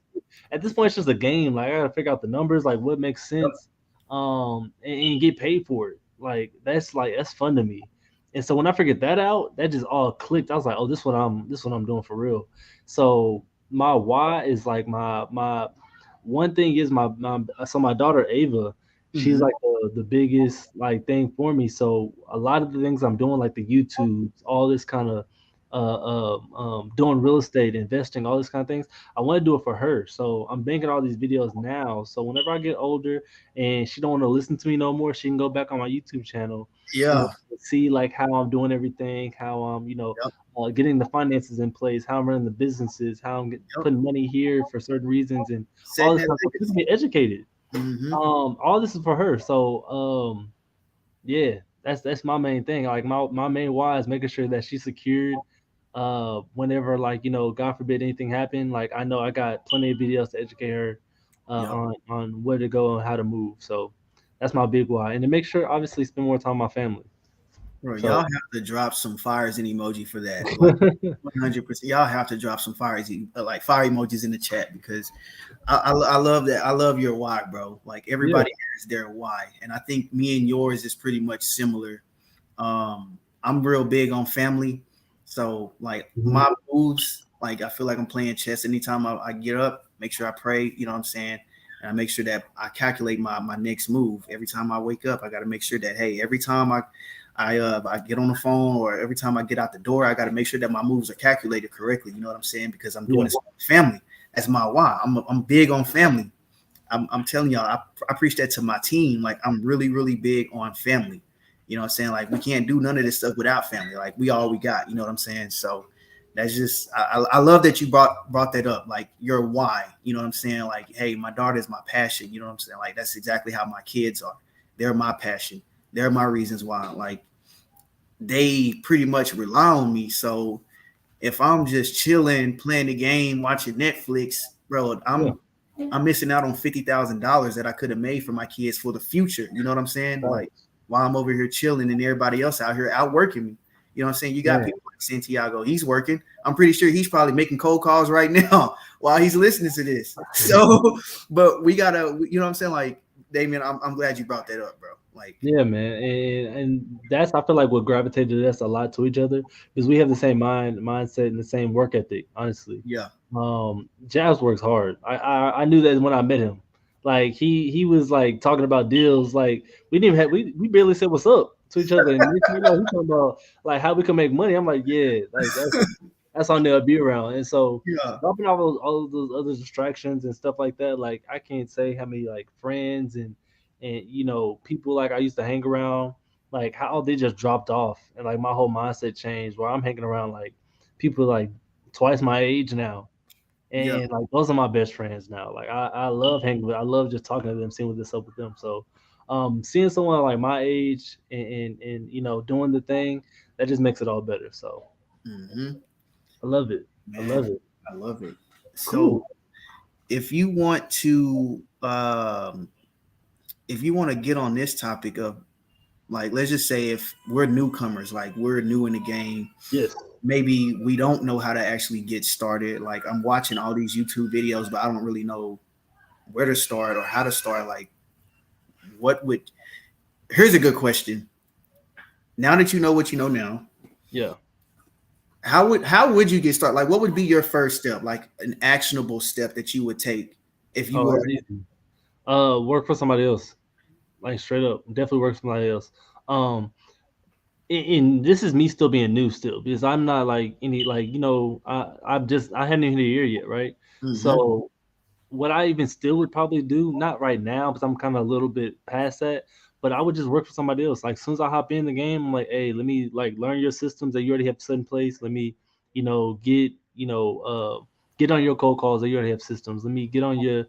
at this point, it's just a game. Like I gotta figure out the numbers, like what makes sense, and get paid for it. Like that's fun to me. And so when I figured that out, that just all clicked. I was like, oh, this what I'm doing for real. So my why is like my one thing is my daughter Ava, she's Hmm. like the biggest like thing for me. So a lot of the things I'm doing, like the YouTube, all this kind of doing real estate, investing, all these kind of things. I want to do it for her. So I'm making all these videos now. So whenever I get older and she don't want to listen to me no more, she can go back on my YouTube channel and Yeah. see like how I'm doing everything, how I'm, Yep. getting the finances in place, how I'm running the businesses, how I'm Yep. putting money here for certain reasons, and all Setting this that stuff. So she can legacy. get educated. Hmm. All this is for her. So yeah, that's my main thing. Like my main why is making sure that she's secured. Whenever like God forbid anything happen, like I know I got plenty of videos to educate her Yep. on where to go and how to move. So that's my big why, and to make sure obviously spend more time with my family. Bro, y'all So have to drop some fires and emoji for that. Like 100%. Y'all have to drop some fires, like fire emojis in the chat because I love that. I love your why, bro. Like yeah, everybody has their why, and I think me and yours is pretty much similar. I'm real big on family, so like mhm, my moves, like I feel like I'm playing chess. Anytime I get up, make sure I pray. You know what I'm saying? And I make sure that I calculate my next move. Every time I wake up, I got to make sure that hey, every time I get on the phone or every time I get out the door, I got to make sure that my moves are calculated correctly. You know what I'm saying? Because I'm doing yeah, this for my family. That's my why. I'm big on family. I'm telling y'all, I preach that to my team. Like I'm really, really big on family. You know what I'm saying? Like we can't do none of this stuff without family. Like we all we got. You know what I'm saying? So that's just I love that you brought that up. Like your why. You know what I'm saying? Like hey, my daughter is my passion. You know what I'm saying? Like that's exactly how my kids are. They're my passion. They're my reasons why. Like they pretty much rely on me. So if I'm just chilling, playing the game, watching Netflix, bro, yeah, I'm missing out on $50,000 that I could have made for my kids for the future. You know what I'm saying? Like facts. while I'm over here chilling and everybody else out here outworking me. You know what I'm saying? You got Man, people like Santiago. He's working. I'm pretty sure he's probably making cold calls right now while he's listening to this. So, but we gotta, you know what I'm saying? Like, Damien, I'm glad you brought that up, bro. Like, yeah, man, and that's I feel like what gravitated us a lot to each other because we have the same mindset and the same work ethic. Honestly, yeah, Jazz works hard. I knew that when I met him. Like he was like talking about deals. Like we didn't even have we barely said what's up to each other, and next thing you know, he talking about like how we can make money. I'm like, yeah, like that's on there to be around. And so yeah, dropping all of those other distractions and stuff like that, like I can't say how many like friends and people like I used to hang around, like how they just dropped off, and like my whole mindset changed. Where I'm hanging around like people like twice my age now, yeah. and like those are my best friends now. Like I love hanging with, I love just talking to them, seeing what's up with them. So, seeing someone like my age and doing the thing that just makes it all better. So Hmm. I love it. I Man, love it. I love it. So Cool. if you want to if you want to get on this topic of like let's just say if we're newcomers, like we're new in the game, Yes. maybe we don't know how to actually get started. Like I'm watching all these YouTube videos, but I don't really know where to start or how to start. Like what would here's a good question. Now that you know what you know now, Yeah. how would you get started? Like what would be your first step, like an actionable step that you would take if you Oh, were that's easy. Work for somebody else. Like straight up, definitely work for somebody else. Um, and this is me still being new still because I'm not like any like I haven't even hit a year yet, right? mm-hmm, So what I even still would probably do, not right now because I'm kind of a little bit past that, but I would just work for somebody else. Like as soon as I hop in the game, I'm like, hey, let me like learn your systems that you already have set in place. Let me, get get on your cold calls that you already have systems. Let me get on your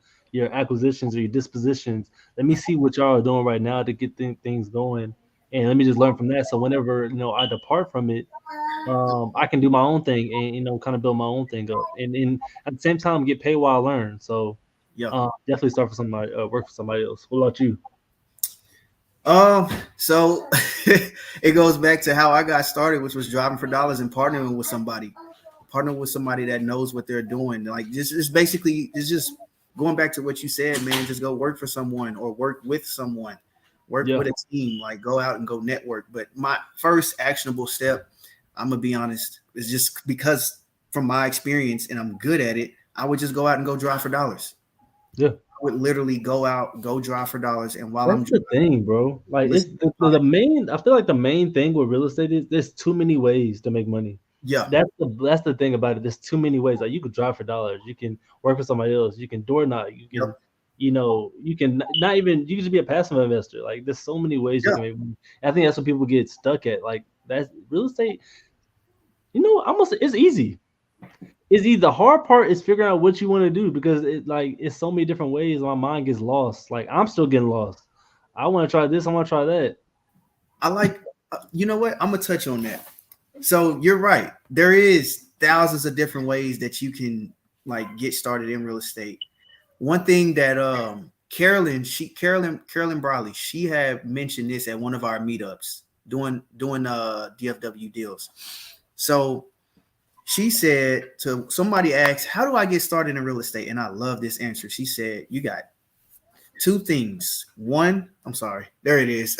acquisitions or your dispositions. Let me see what y'all are doing right now to get things going, and let me just learn from that. So whenever I depart from it, I can do my own thing and kind of build my own thing up, and at the same time get paid while I learn. So Yeah. definitely start for somebody, work for somebody else. What about you? So it goes back to how I got started, which was driving for dollars and partnering with somebody that knows what they're doing. Like just it's basically it's just going back to what you said, man. Just go work for someone or work with someone, work Yeah, with a team. Like go out and go network. But my first actionable step, I'm gonna be honest, is just because from my experience and I'm good at it, I would just go out and go drive for dollars. yeah. I would literally go out, go drive for dollars, and while That's I'm the thing, bro. Like it's listening, the main. I feel like the main thing with real estate is there's too many ways to make money. yeah, That's the thing about it. There's too many ways. Like you could drive for dollars. You can work for somebody else. You can door knock. You yep, can, you can not even. You can just be a passive investor. Like there's so many ways you yeah. can make money. I think that's what people get stuck at. Like that's real estate. Almost it's easy. It's easy. The hard part is figuring out what you want to do because it's so many different ways. My mind gets lost. Like I'm still getting lost. I want to try this. I want to try that. I like, you know what? I'm gonna touch on that. So you're right. There is thousands of different ways that you can like get started in real estate. One thing that Carolyn Briley, she had mentioned this at one of our meetups doing DFW deals. So she said to somebody asked, "How do I get started in real estate?" And I love this answer. She said, "You got two things. One, I'm sorry, there it is.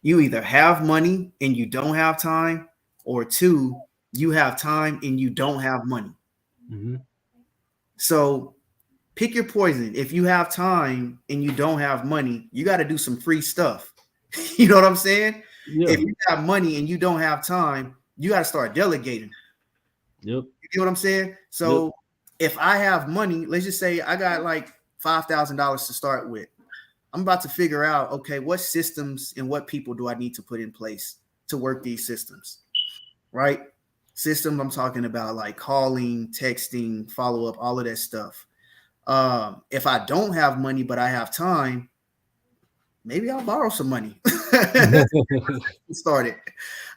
You either have money and you don't have time, or two, you have time and you don't have money. Hmm. So pick your poison. If you have time and you don't have money, you got to do some free stuff. You know what I'm saying? If Yeah. you have money and you don't have time, you got to start delegating. Yep. You know what I'm saying? Yep. So if I have money, let's just say I got like $5,000 to start with. I'm about to figure out, okay, what systems and what people do I need to put in place to work these systems, right? Systems, I'm talking about like calling, texting, follow up, all of that stuff. If I don't have money, but I have time, maybe I'll borrow some money. Started.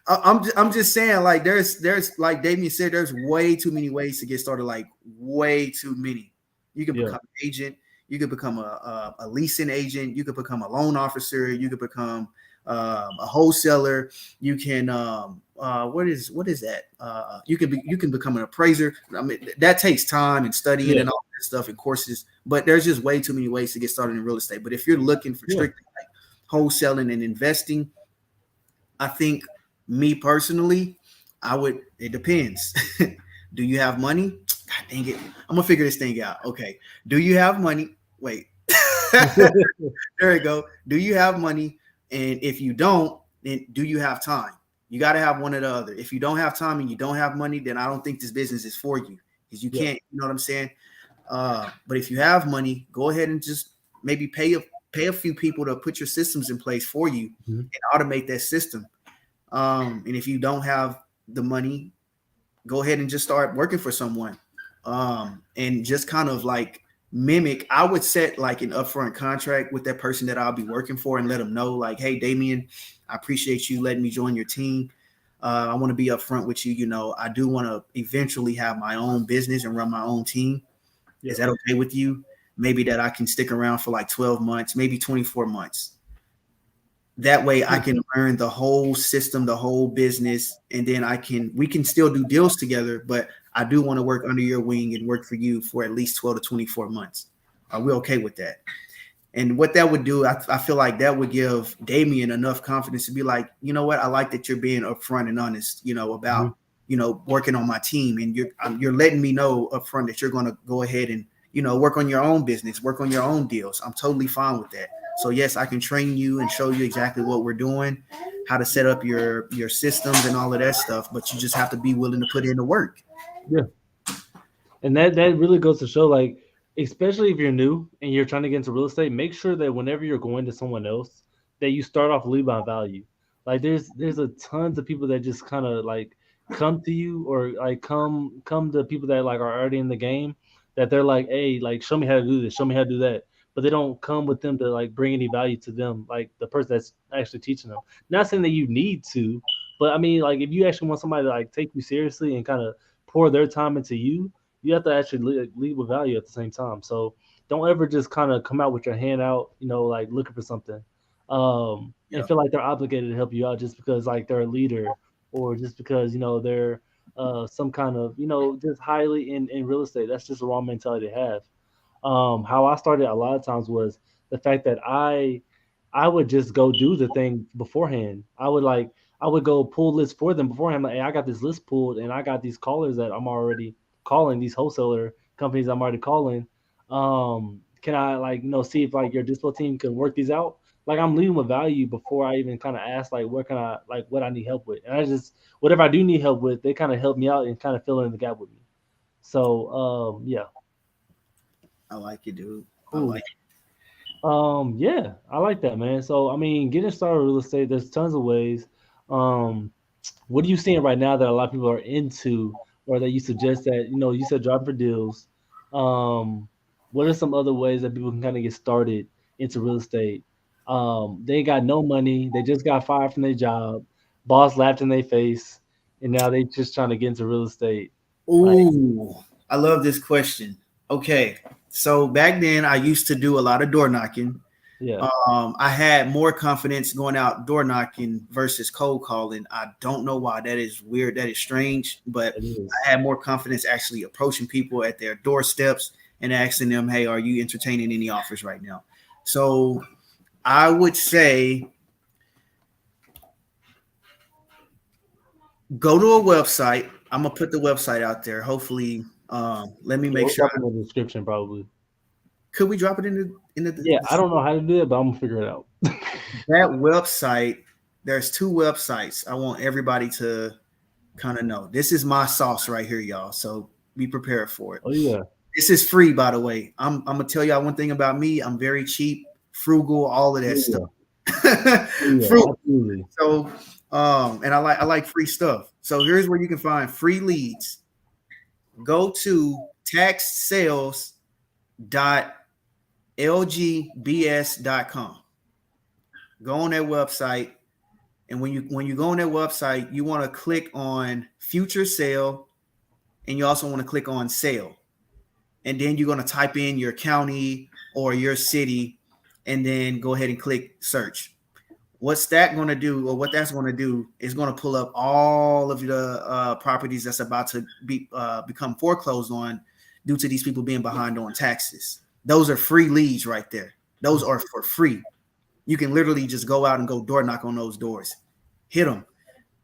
I'm just saying, like there's like Damien said, there's way too many ways to get started. Like way too many. You can Yeah. become an agent. You could become a leasing agent. You could become a loan officer. You could become a wholesaler. You can what is that? You can become an appraiser. I mean that takes time and studying Yeah. and all that stuff and courses. But there's just way too many ways to get started in real estate. But if you're looking for Yeah. strictly like wholesaling and investing, I think me personally, I would. It depends. Do you have money? God dang it! I'm gonna figure this thing out. Okay. Do you have money? Wait. There we go. Do you have money? And if you don't, then do you have time? You got to have one or the other. If you don't have time and you don't have money, then I don't think this business is for you because you Yeah. can't. You know what I'm saying? But if you have money, go ahead and just maybe pay a few people to put your systems in place for you Mhm. and automate that system. And if you don't have the money, go ahead and just start working for someone. And just kind of like mimic. I would set like an upfront contract with that person that I'll be working for and let them know, like, hey, Damien, I appreciate you letting me join your team. I want to be upfront with you. You know, I do want to eventually have my own business and run my own team. Yeah. Is that okay with you? Maybe that I can stick around for like 12 months, maybe 24 months. That way I Yeah. can learn the whole system, the whole business, and then we can still do deals together, but I do want to work under your wing and work for you for at least 12 to 24 months. Are we okay with that? And what that would do, I feel like that would give Damien enough confidence to be like, you know what, I like that you're being upfront and honest, Mhm. about, working on my team, and you're letting me know upfront that you're going to go ahead and, work on your own business, work on your own deals. I'm totally fine with that. So yes, I can train you and show you exactly what we're doing, how to set up your systems and all of that stuff. But you just have to be willing to put in the work. Yeah. And that really goes to show, like, especially if you're new and you're trying to get into real estate, make sure that whenever you're going to someone else, that you start off lead by value. Like there's a tons of people that just kind of like come to you or like come to people that like are already in the game that they're like, hey, like show me how to do this, show me how to do that. But they don't come with them to like bring any value to them, like the person that's actually teaching them. Not saying that you need to, but I mean, like if you actually want somebody to like take you seriously and kind of pour their time into you, you have to actually lead with value at the same time. So don't ever just kind of come out with your hand out, like looking for something, and Yeah, feel like they're obligated to help you out just because like they're a leader or just because they're some kind of just highly in real estate. That's just the wrong mentality to have. How I started a lot of times was the fact that I would just go do the thing beforehand. I would go pull lists for them beforehand. Like, hey, I got this list pulled and I got these callers that I'm already calling, these wholesaler companies I'm already calling. Can I like see if like your dispo team can work these out? Like I'm leading with value before I even kind of ask like what can I like what I need help with. And I just whatever I do need help with, they kind of help me out and kind of fill in the gap with me. So yeah, I like it, dude. I cool. like Yeah, I like that, man. So, I mean, getting started with real estate, there's tons of ways. Um, what are you seeing right now that a lot of people are into, or that you suggest that, you said driving for deals. What are some other ways that people can kind of get started into real estate? They ain't got no money, they just got fired from their job, boss laughed in their face, and now they just trying to get into real estate. it. Like, Ooh, I love this question. Okay, so back then I used to do a lot of door knocking. yeah, I had more confidence going out door knocking versus cold calling. I don't know why. That is weird. That is strange. But it is. I had more confidence actually approaching people at their doorsteps and asking them, "Hey, are you entertaining any offers right now?" So I would say go to a website. I'm gonna put the website out there. Hopefully, let me Yeah, make we'll sure. drop it in the description probably. Could we drop it in Yeah, I don't know how to do it, but I'm gonna figure it out. that website? There's two websites. I want everybody to kind of know. This is my sauce right here, y'all. So be prepared for it. Oh yeah. This is free, by the way. I'm gonna tell y'all one thing about me. I'm very cheap, frugal, all of that Oh stuff. yeah. Oh yeah. Frugal. Absolutely. So, and I like free stuff. So here's where you can find free leads. Go to taxsales.lgbs.com. Go on that website, and when you go on that website, you want to click on future sale, and you also want to click on sale, and then you're going to type in your county or your city, and then go ahead and click search. What's that going to do, or what that's going to do, is going to pull up all of the properties that's about to become foreclosed on due to these people being behind on taxes. Those are free leads right there. Those are for free. You can literally just go out and go door knock on those doors, hit them.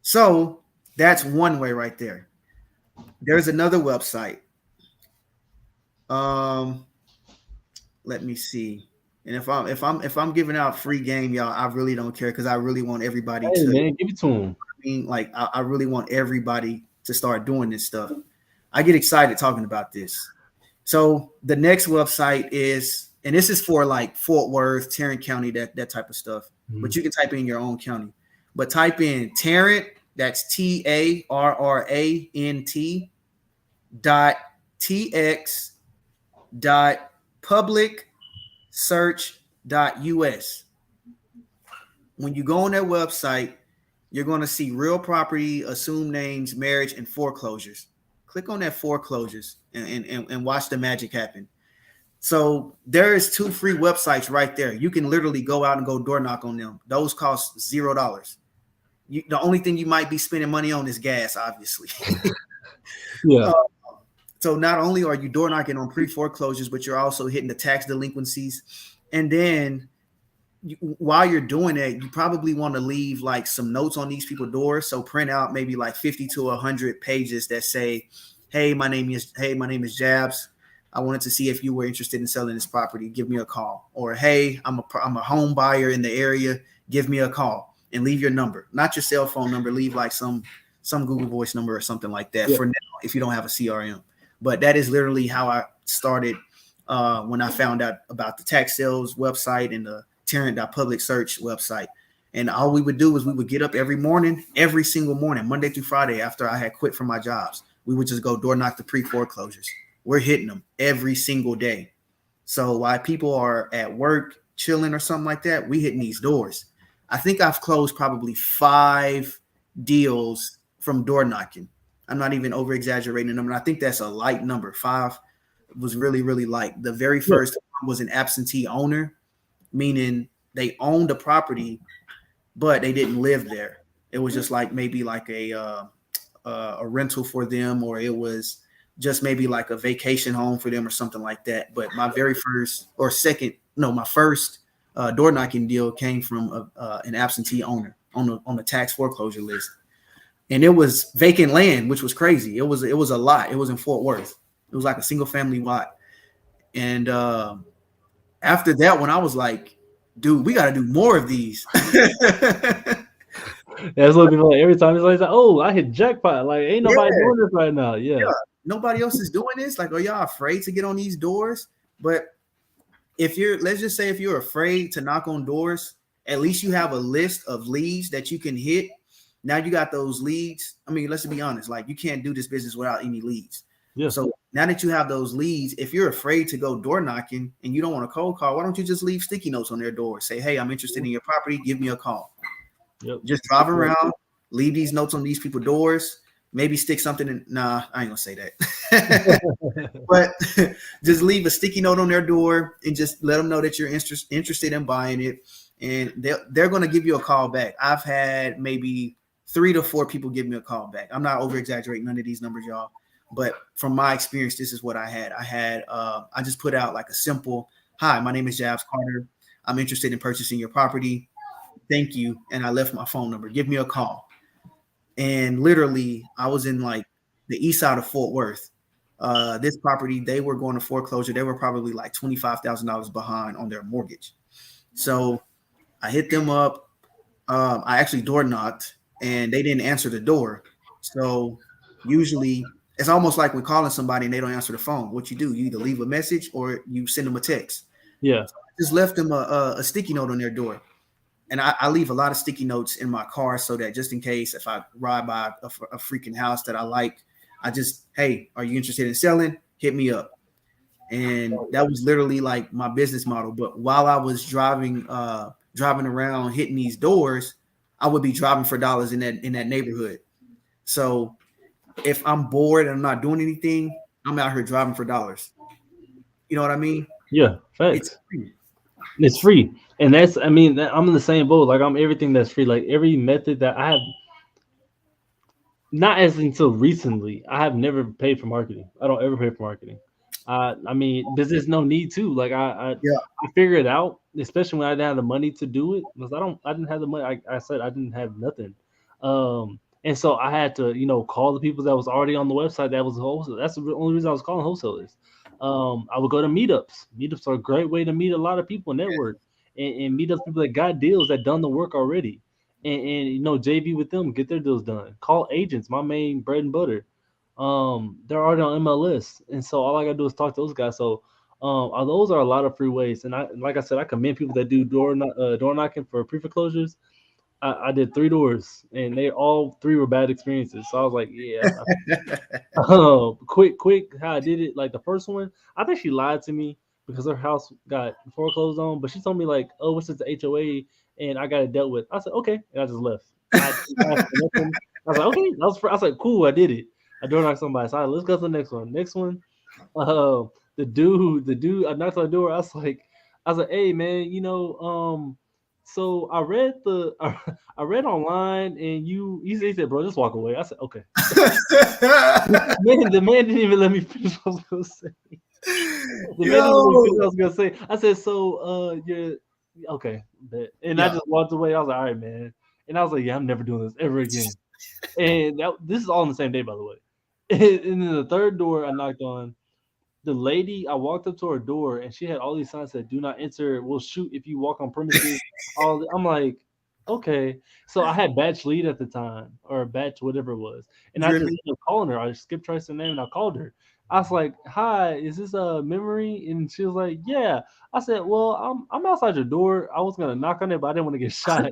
So that's one way right there. There's another website. Um, Let me see. And if I'm giving out free game, y'all, I really don't care because I really want everybody Hey to. man, give it to him. Like I really want everybody to start doing this stuff. I get excited talking about this. So the next website is, and this is for like Fort Worth, Tarrant County, that type of stuff. But Mhm. you can type in your own county. But type in Tarrant. That's TARRANT .tx .public search.us. When you go on that website, you're going to see real property, assumed names, marriage, and foreclosures. Click on that foreclosures and watch the magic happen. So there is two free websites right there. You can literally go out and go door knock on them. Those cost $0. The only thing you might be spending money on is gas, obviously. Yeah. uh, so not only are you door knocking on pre foreclosures, but you're also hitting the tax delinquencies. And then while you're doing that, you probably want to leave like some notes on these people's doors. So print out maybe like 50 to 100 pages that say, "Hey, my name is Jabs. I wanted to see if you were interested in selling this property. Give me a call." Or, "Hey, I'm a home buyer in the area. Give me a call," and leave your number, not your cell phone number. Leave like some Google Voice number or something like that Yeah. for now if you don't have a CRM. But that is literally how I started when I found out about the tax sales website and the Tarrant.public search website. And all we would do is we would get up every morning, every single morning, Monday through Friday, after I had quit from my jobs. We would just go door knock the pre-foreclosures. We're hitting them every single day. So while people are at work, chilling or something like that, we hitting these doors. I think I've closed probably 5 deals from door knocking. I'm not even over exaggerating them. And I think that's a light number. 5 was really, really light. The very Yeah. first one was an absentee owner, meaning they owned a property, but they didn't live there. It was just like maybe like a rental for them, or it was just maybe like a vacation home for them or something like that. But my very first or second, no, my first door knocking deal came from an absentee owner on the tax foreclosure list, and it was vacant land, which was crazy. It was a lot. It was in Fort Worth. It was like a single family lot, and after that one, I was like, dude, we got to do more of these. That's what people like every time it's like, oh, I hit jackpot. Like, ain't Yeah, nobody doing this right now. Yeah. yeah. Nobody else is doing this. Like, are y'all afraid to get on these doors? But if you're, let's just say, if you're afraid to knock on doors, at least you have a list of leads that you can hit. Now you got those leads. I mean, let's be honest, like you can't do this business without any leads. Yeah. So now that you have those leads, if you're afraid to go door knocking and you don't want a cold call, why don't you just leave sticky notes on their door? Say, hey, I'm interested in your property. Give me a call. Yep. Just drive around, leave these notes on these people's doors. Maybe stick something in. Nah, I ain't gonna say that. But just leave a sticky note on their door and just let them know that you're interested in buying it, and they're going to give you a call back. I've had maybe 3 to 4 people give me a call back. I'm not over exaggerating none of these numbers, y'all, but from my experience, this is what I had. I just put out like a simple, hi, my name is Jabs Carter. I'm interested in purchasing your property. Thank you. And I left my phone number. Give me a call. And literally, I was in like the east side of Fort Worth. This property, they were going to foreclosure. They were probably like $25,000 behind on their mortgage. So I hit them up. I actually door knocked, and they didn't answer the door. So usually, it's almost like when calling somebody and they don't answer the phone. What you do, you either leave a message or you send them a text. Yeah. So I just left them a sticky note on their door. And I leave a lot of sticky notes in my car so that just in case if I ride by a freaking house that I like, I just, hey, are you interested in selling? Hit me up. And that was literally like my business model. But while I was driving around hitting these doors, I would be driving for dollars in that neighborhood. So if I'm bored and I'm not doing anything, I'm out here driving for dollars. You know what I mean? Yeah. It's Facts. free. It's free. And that's, I mean, I'm in the same boat. Like, I'm everything that's free. Like, every method that I have, not as until recently, I have never paid for marketing. I don't ever pay for marketing. I mean, there's no need to. Like, Yeah. I figured it out, especially when I didn't have the money to do it, because I didn't have the money. I said I didn't have nothing. And so I had to, call the people that was already on the website that was wholesale. That's the only reason I was calling wholesalers. I would go to meetups. Meetups are a great way to meet a lot of people, network, and meet those people that got deals that done the work already. And JV with them, get their deals done. Call agents, my main bread and butter. They're already on MLS, and so all I gotta do is talk to those guys. So, those are a lot of free ways. And like I said, I commend people that do door knocking for pre foreclosures. I did 3 doors, and they all 3 were bad experiences. So I was like, yeah. Quick, how I did it. Like the first one, I think she lied to me because her house got foreclosed on, but she told me like, oh, what's the HOA, and I got it dealt with. I said okay, and I just left. I didn't ask for nothing. I was like, okay, I was like, cool, I did it. I door knocked somebody. So let's go to the next one. Next one, uh, the dude, I knocked on the door. I was like, hey man, so I read I read online, and he said, bro, just walk away. I said, okay. The man didn't even let me finish what I was gonna say. The man didn't even let me finish Yo. what I was gonna say. I said, so you're okay, bet. And I Yeah. just walked away. I was like, all right, man. And I was like, yeah, I'm never doing this ever again. And this is all on the same day, by the way. And then the third door I knocked on, the lady, I walked up to her door and she had all these signs that do not enter, will shoot if you walk on premises. I'm like, okay. So I had batch lead at the time, or batch whatever it was. And I just Driven. ended up calling her. I skipped traced her name and I called her. I was like, "Hi, is this a memory?" And she was like, "Yeah." I said, "Well, I'm outside your door. I was gonna knock on it, but I didn't want to get shot."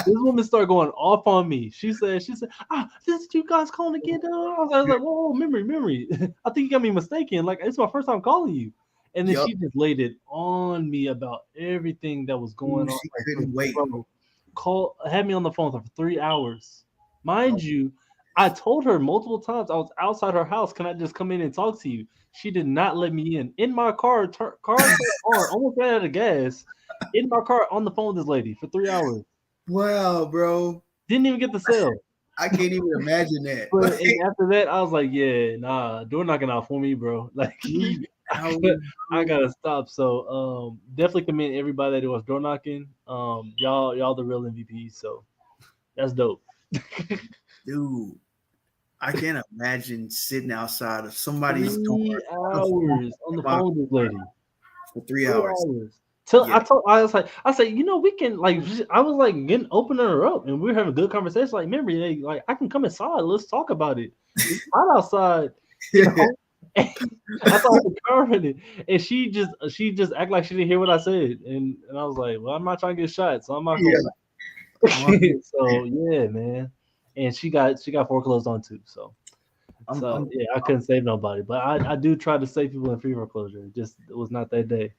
This woman started going off on me. She said, this is you guys calling again? I was like, whoa, memory, memory. I think you got me mistaken. Like, it's my first time calling you. And then Yup. she just laid it on me about everything that was Ooh, going on. she Like, couldn't wait. bro, had me on the phone for 3 hours. Mind you, I told her multiple times I was outside her house. Can I just come in and talk to you? She did not let me in. In my car, car turned on, almost ran out of gas. In my car, on the phone with this lady for 3 hours. Wow, bro. Didn't even get the sale. I can't even imagine that. But and after that, I was like, yeah, nah, door knocking out for me, bro. Like, 3 hours, I bro. gotta stop. So, definitely commend everybody that was door knocking. Y'all the real MVPs. So that's dope. Dude, I can't imagine sitting outside of somebody's door 3 hours on the phone with this lady. for 3 hours. 3 hours. Till Yeah. I said, we can like. I was like getting opening her up, and we were having a good conversation. Like, remember, like I can come inside. Let's talk about it. It's hot outside, you know. I thought I was covering it, and she just act like she didn't hear what I said, and I was like, well, I'm not trying to get shot, so I'm not Yeah. gonna. So yeah, man, and she got foreclosed on too. So I'm yeah, I couldn't save nobody, but I do try to save people in free foreclosure. It was not that day.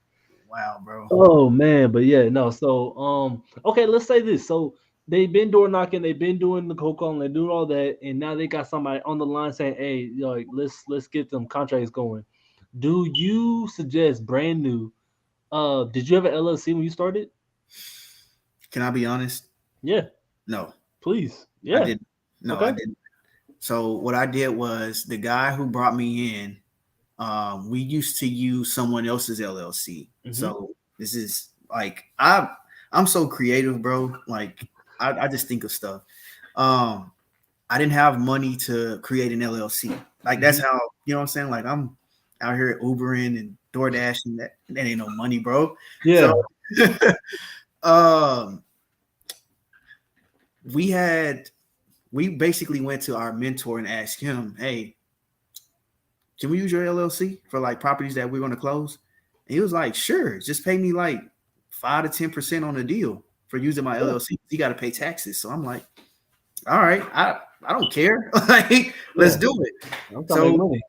wow, bro. Oh man, but yeah, no. So okay, let's say this. So they've been door knocking, they've been doing the cold calling, they do all that, and now they got somebody on the line saying, "Hey, like let's get them contracts going." Do you suggest brand new? Did you have an LLC when you started? Can I be honest? Yeah, No, please. I Yeah. didn't. No, I Okay. didn't. So what I did was the guy who brought me in, we used to use someone else's LLC. Mm-hmm. So this is like I'm so creative, bro. Like I just think of stuff. Um, I didn't have money to create an LLC. Like that's Mm-hmm. how you know what I'm saying. Like I'm out here at Ubering and DoorDash, and that ain't no money, bro. So Yeah. um, we had we basically went to our mentor and asked him, "Hey, can we use your LLC for like properties that we're going to close?" And he was like, "Sure, just pay me like 5 to 10% on the deal for using my Yeah. LLC. You got to pay taxes." So I'm like, "All right, I don't care. Like, let's Yeah. do it." I'm trying to make So money.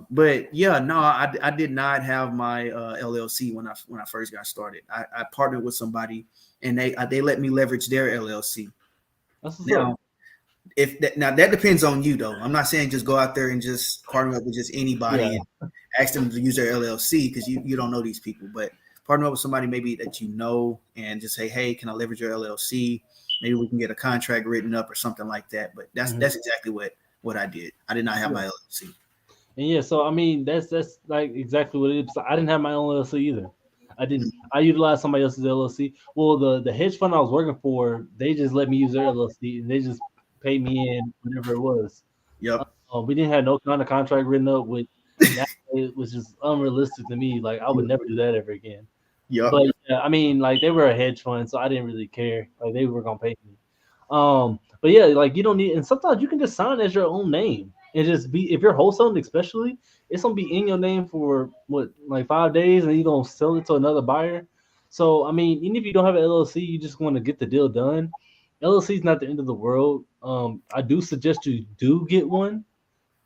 but yeah, no, I did not have my LLC when I first got started. I partnered with somebody, and they let me leverage their LLC. That's what's up. Now, if that, now that depends on you though. I'm not saying just go out there and just partner up with just Yeah. anybody and ask them to use their LLC because you don't know these people. But partner up with somebody maybe that you know and just say, hey, can I leverage your LLC? Maybe we can get a contract written up or something like that. But Mhm. that's exactly what I did. I did not have Yeah. my LLC. And yeah, so I mean, that's like exactly what it is. I didn't have my own LLC either. I didn't. I utilized somebody else's LLC. Well, the hedge fund I was working for, they just let me use their LLC, and they just paid me in whatever it was. Yep. We didn't have no kind of contract written up with that. It was just unrealistic to me. Like I would never do that ever again. Yep. But yeah, I mean, like they were a hedge fund, so I didn't really care. Like they were gonna pay me. But yeah, like you don't need, and sometimes you can just sign as your own name and just be. If you're wholesaling, especially, it's gonna be in your name for what, like 5 days, and you gonna sell it to another buyer. So I mean, even if you don't have an LLC, you just want to get the deal done. LLC is not the end of the world. I do suggest you do get one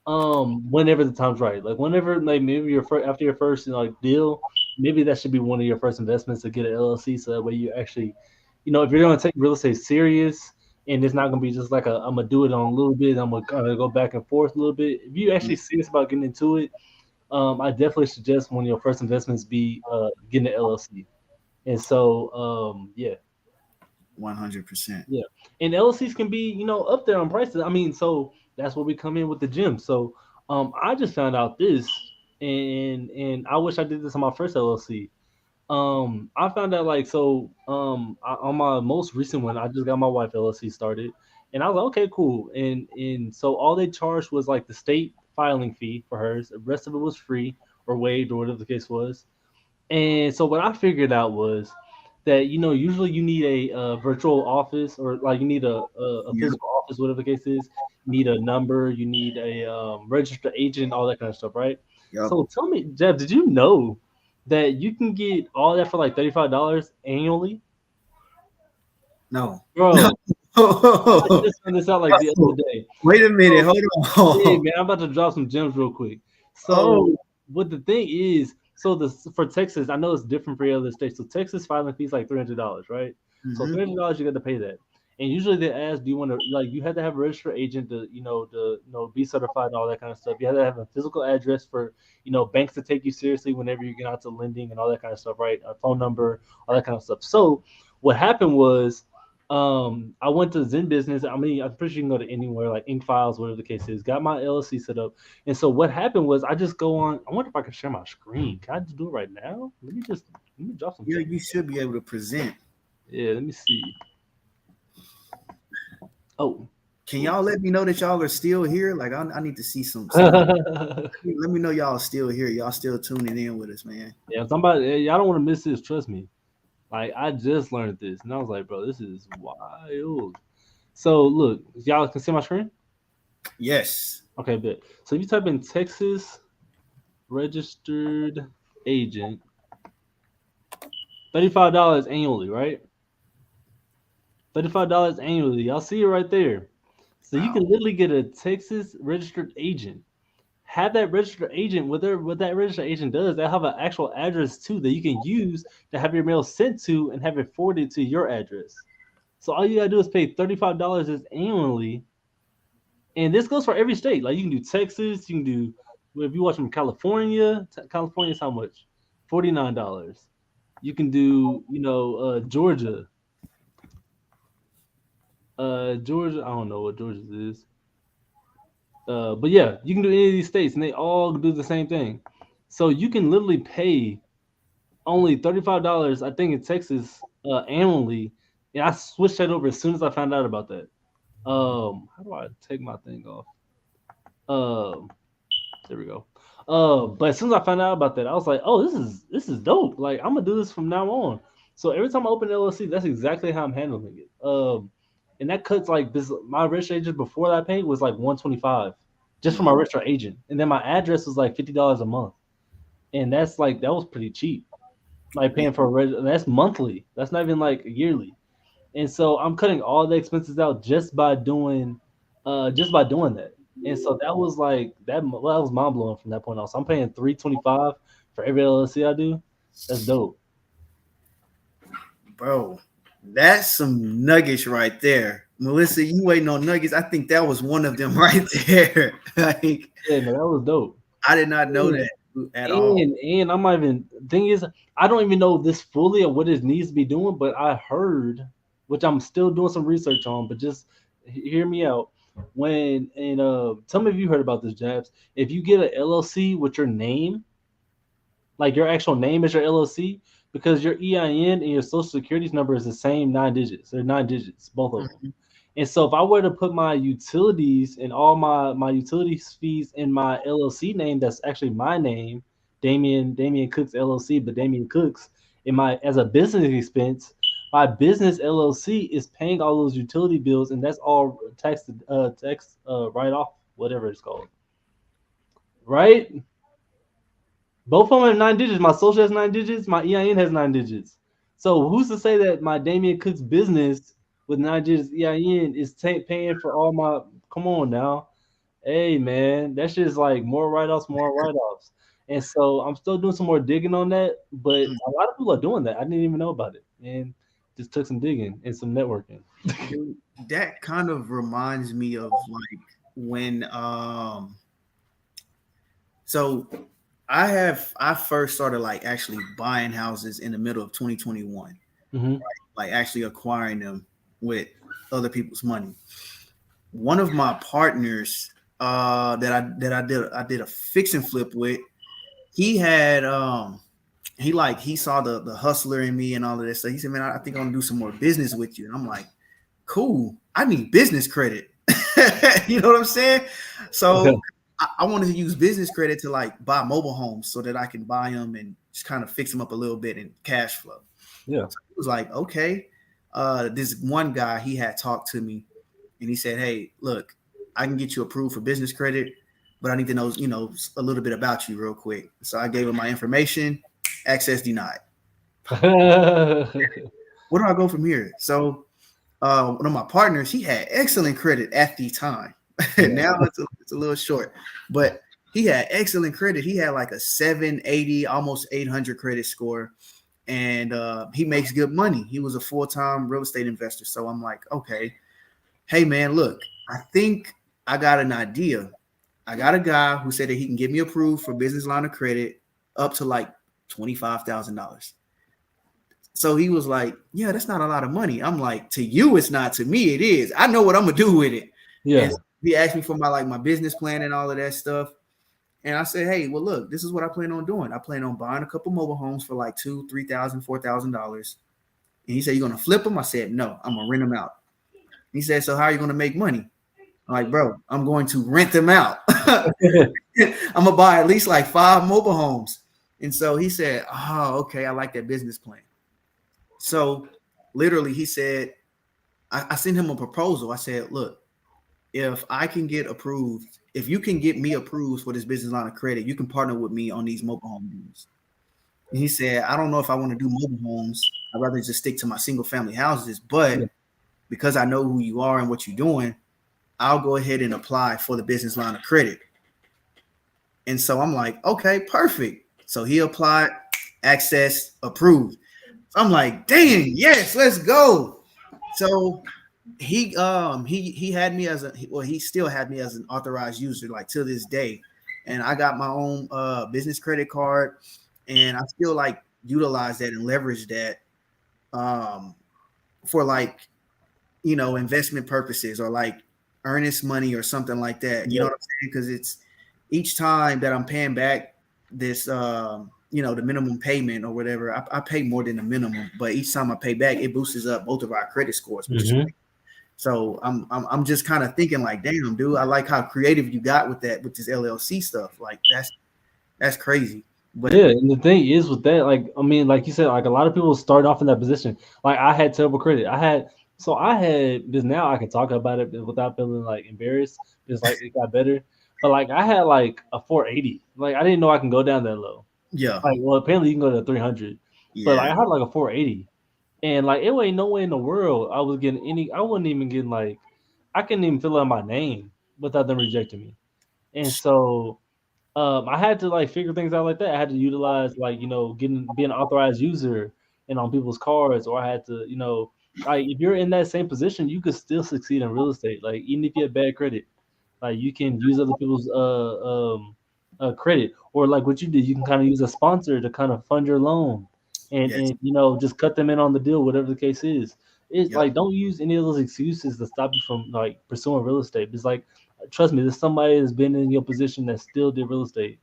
whenever the time's right, like whenever, like maybe your first, after your first, like deal, maybe that should be one of your first investments to get an LLC, so that way you actually, if you're going to take real estate serious, and it's not going to be just like I'm gonna do it on a little bit, I'm gonna kind of go back and forth a little bit. If you actually serious about getting into it, I definitely suggest one of your first investments be getting an LLC. And so yeah. 100%. Yeah, and LLCs can be, up there on prices. I mean, so that's where we come in with the gym. So, I just found out this, and I wish I did this on my first LLC. I found out like so. On my most recent one, I just got my wife LLC started, and I was like, okay, cool. And so all they charged was like the state filing fee for hers. The rest of it was free or waived or whatever the case was. And so what I figured out was that usually you need a, virtual office, or like you need a Yep. physical office, whatever the case is. You need a number, you need a, registered agent, all that kind of stuff, right? Yep. So tell me, Jeff, did you know that you can get all that for like $35 annually, No. bro? I No. just found this out like the other day. Wait a minute. So, Hold yeah, on. man, I'm about to drop some gems real quick. So, Oh. what the thing is, so the for Texas, I know it's different for other states. So Texas filing fees like $300, right? So Hmm. $300 you got to pay that. And usually they ask, do you want to, like, you have to have a registered agent to be certified and all that kind of stuff. You have to have a physical address for banks to take you seriously whenever you get out to lending and all that kind of stuff, right? A phone number, all that kind of stuff. So what happened was, I went to Zen Business. I mean, I'm pretty sure you can go to anywhere like Ink Files, whatever the case is. Got my LLC set up, and so what happened was I just go on. I wonder if I can share my screen. Can I just do it right now? Let me drop some Yeah, gems. you should be able to present. Yeah, let me see. Oh, Can cool. y'all let me know that y'all are still here? Like, I need to see some. Let me know y'all still here. Y'all still tuning in with us, man. Yeah, somebody. Y'all don't want to miss this. Trust me. Like I just learned this, and I was like, bro, this is wild. So look, y'all can see my screen. Yes. Okay, but so if you type in Texas registered agent, $35 annually, right? $35 annually. Y'all see it right there. So you Wow. can literally get a Texas registered agent. Have that registered agent, what that registered agent does, they have an actual address too that you can use to have your mail sent to and have it forwarded to your address. So all you gotta do is pay $35 is annually, and this goes for every state. Like you can do Texas, you can do, well, if you watch from California, California's how much? $49. You can do, Georgia. Georgia, I don't know what Georgia is. But yeah, you can do any of these states, and they all do the same thing. So you can literally pay only $35, I think, in Texas, annually. And I switched that over as soon as I found out about that. How do I take my thing off? Um, there we go. But as soon as I found out about that, I was like, oh, this is dope. Like I'm gonna do this from now on. So every time I open LLC, that's exactly how I'm handling it. And that cuts like this. My registered agent before that paid was like 125 just for my Mhm. registered agent, and then my address was like $50 a month, and that's like that was pretty cheap. Like Yeah. paying for that's monthly. That's not even like yearly. And so I'm cutting all the expenses out just by doing that. And so that was like that. Well, that was mind blowing from that point on. So I'm paying 325 for every LLC I do. That's dope. Bro, that's some nuggets right there. Melissa, you waiting on nuggets. I think that was one of them right there. Like, Yeah, no, that was dope. I did not know And that at all. and I'm not even, thing is, I don't even know this fully of what it needs to be doing, but I heard, which I'm still doing some research on, but just hear me out. When and tell me if you heard about this, Jabs. If you get an LLC with your name, like your actual name is your LLC, because your EIN and your social security number is the same 9 digits. They're 9 digits, both of them. Mhm. And so if I were to put my utilities and all my utilities fees in my LLC name, that's actually my name, Damian Cooks LLC, but Damian Cooks in my as a business expense, my business LLC is paying all those utility bills, and that's all tax write off, whatever it's called, right? Both of them have 9 digits. My social has 9 digits. My EIN has 9 digits. So who's to say that my Damian Cook's business with 9 digits EIN is paying for all my? Come on now, hey man, that's just like more write-offs, more write-offs. And so I'm still doing some more digging on that, but a lot of people are doing that. I didn't even know about it, and just took some digging and some networking. Dude, that kind of reminds me of like when so I first started like actually buying houses in the middle of 2021, Hmm. like actually acquiring them with other people's money. One of my partners that I did a fix and flip with, he had he saw the hustler in me and all of this. So he said, "Man, I think I'm gonna do some more business with you." And I'm like, "Cool, I need business credit." You know what I'm saying? Okay. So I wanted to use business credit to like buy mobile homes so that I can buy them and just kind of fix them up a little bit and cash flow. Yeah. He was like, okay. This one guy, he had talked to me and he said, hey, look, I can get you approved for business credit, but I need to know, a little bit about you real quick. So I gave him my information, access denied. Where do I go from here? So one of my partners, he had excellent credit at the time. Yeah. Now it's a little short, but he had excellent credit. He had like a 780, almost 800 credit score, and he makes good money. He was a full-time real estate investor. So I'm like, okay, hey man, look, I think I got an idea. I got a guy who said that he can get me approved for business line of credit up to like $25,000. So he was like, yeah, that's not a lot of money. I'm like, to you, it's not. To me, it is. I know what I'm gonna do with it. And Yeah. he asked me for my business plan and all of that stuff. And I said, hey, well, look, this is what I plan on doing. I plan on buying a couple mobile homes for like $2,000, $3,000, $4,000. And he said, you're gonna flip them? I said, no, I'm gonna rent them out. He said, so how are you gonna make money? I'm like, bro, I'm going to rent them out. I'm gonna buy at least like 5 mobile homes. And so he said, oh, okay, I like that business plan. So literally, he said, I sent him a proposal. I said, look, if I can get approved, if you can get me approved for this business line of credit, you can partner with me on these mobile home deals. And he said, I don't know if I want to do mobile homes. I'd rather just stick to my single family houses. Yeah. But because I know who you are and what you're doing, I'll go ahead and apply for the business line of credit. And so I'm like, okay, perfect. So he applied, access, approved. So I'm like, dang, yes, let's go. So he had me as he still had me as an authorized user like to this day. And I got my own business credit card, and I still like utilize that and leverage that um for like investment purposes or like earnest money or something like that. You know Yeah. what I'm saying? Because it's each time that I'm paying back this the minimum payment or whatever, I pay more than the minimum, but each time I pay back, it boosts up both of our credit scores, which is Hmm. great. So I'm just kind of thinking like, damn, dude, I like how creative you got with that with this LLC stuff. Like that's crazy. But Yeah, and the thing is with that, like, I mean, like you said, like a lot of people start off in that position. Like I had terrible credit. I had because now I can talk about it without feeling like embarrassed. Because like it got better, but like I had like a 480. Like I didn't know I can go down that low. yeah, Like, well, apparently you can go to 300, but like yeah, I had like a 480, and like it ain't no way in the world I was getting any. I wasn't even getting like I couldn't even fill out my name without them rejecting me, and so I had to like figure things out like that. I had to utilize like getting being an authorized user and on people's cards, or I had to like if you're in that same position, you could still succeed in real estate. Like even if you have bad credit, like you can use other people's credit, or like what you did, you can kind of use a sponsor to kind of fund your loan, and yes, just cut them in on the deal, whatever the case is. It's yep, like don't use any of those excuses to stop you from like pursuing real estate. It's like trust me, there's somebody that's been in your position that still did real estate,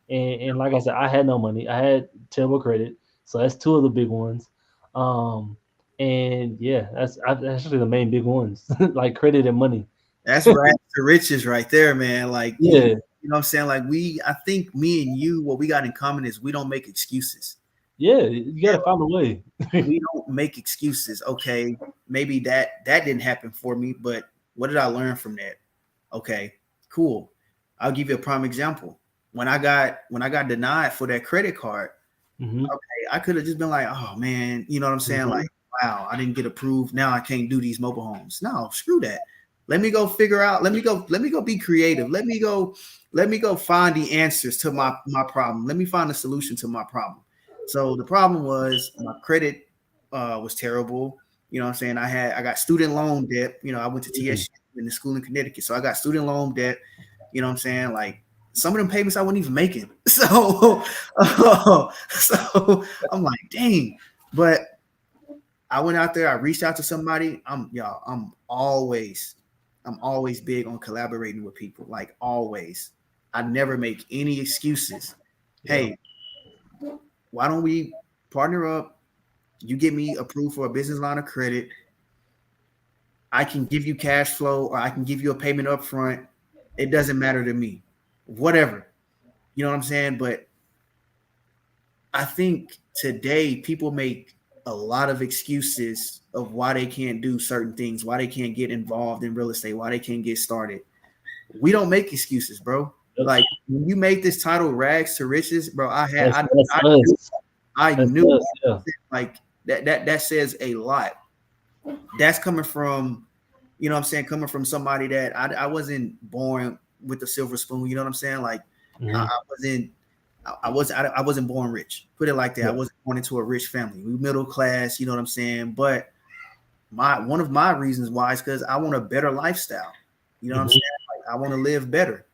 and like I said, I had no money, I had terrible credit, so that's two of the big ones. Um, and yeah, that's actually the main big ones, like credit and money. that's rags to riches right there, man. Like Yeah. you know what I'm saying? Like I think me and you, what we got in common is we don't make excuses. Yeah, you got to find a way. We don't make excuses. Okay, maybe that didn't happen for me, but what did I learn from that? Okay, cool. I'll give you a prime example. When I got denied for that credit card, Hmm. okay, I could have just been like, oh man, you know what I'm saying? Hmm. Like, wow, I didn't get approved. Now I can't do these mobile homes. No, screw that. Let me go figure out. Let me go be creative. Let me go find the answers to my problem. Let me find a solution to my problem. So the problem was my credit was terrible. You know what I'm saying? I got student loan debt. I went to TSU in the school in Connecticut. So I got student loan debt. You know what I'm saying? Like some of them payments I wasn't even making. So I'm like, dang. But I went out there, I reached out to somebody. I'm always big on collaborating with people. Like always. I never make any excuses. Yeah. Hey, why don't we partner up? You get me approved for a business line of credit. I can give you cash flow or I can give you a payment up front. It doesn't matter to me. Whatever. You know what I'm saying? But I think today people make a lot of excuses of why they can't do certain things, why they can't get involved in real estate, why they can't get started. We don't make excuses, bro. Yep. Like when you made this title "Rags to Riches," bro, That's I knew, us. I That's knew us. Yeah. like that says a lot. That's coming from, you know what I'm saying, coming from somebody that I wasn't born with the silver spoon. You know what I'm saying? Like Hmm. I wasn't. I wasn't born rich. Put it like that. I Yeah. wasn't born into a rich family. We middle class. You know what I'm saying? But my one of my reasons why is because I want a better lifestyle. You know what I'm Hmm. saying? Like I want to live better.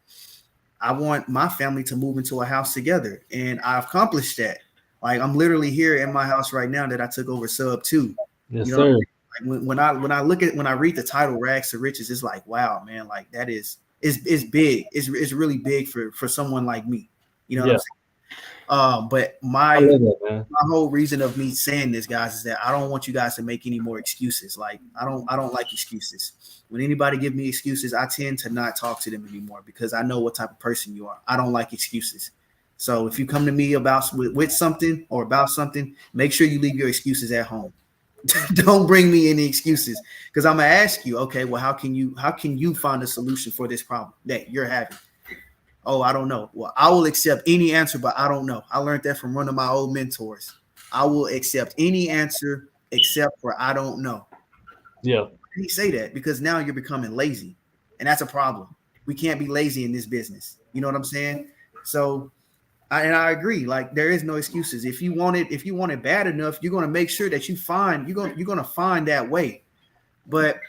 I want my family to move into a house together, and I've accomplished that. Like I'm literally here in my house right now that I took over sub two. Yes, You know, sir. like when I read the title "Rags to Riches," it's like wow, man, like that is it's big. It's really big for someone like me. You know what I'm Yeah. saying? But I love that, man. my whole reason of me saying this, guys, is that I don't want you guys to make any more excuses. Like I don't like excuses. When anybody give me excuses, I tend to not talk to them anymore because I know what type of person you are. I don't like excuses. So if you come to me about with something or about something, make sure you leave your excuses at home. Don't bring me any excuses because I'm gonna ask you, okay, well, how can you find a solution for this problem that you're having? Oh, I don't know. Well, I will accept any answer, but I don't know. I learned that from one of my old mentors. I will accept any answer except for I don't know. Yeah. He say that because now you're becoming lazy, and that's a problem. We can't be lazy in this business. You know what I'm saying? So, and I agree. Like there is no excuses. If you want it bad enough, you're gonna make sure that you're gonna find that way. But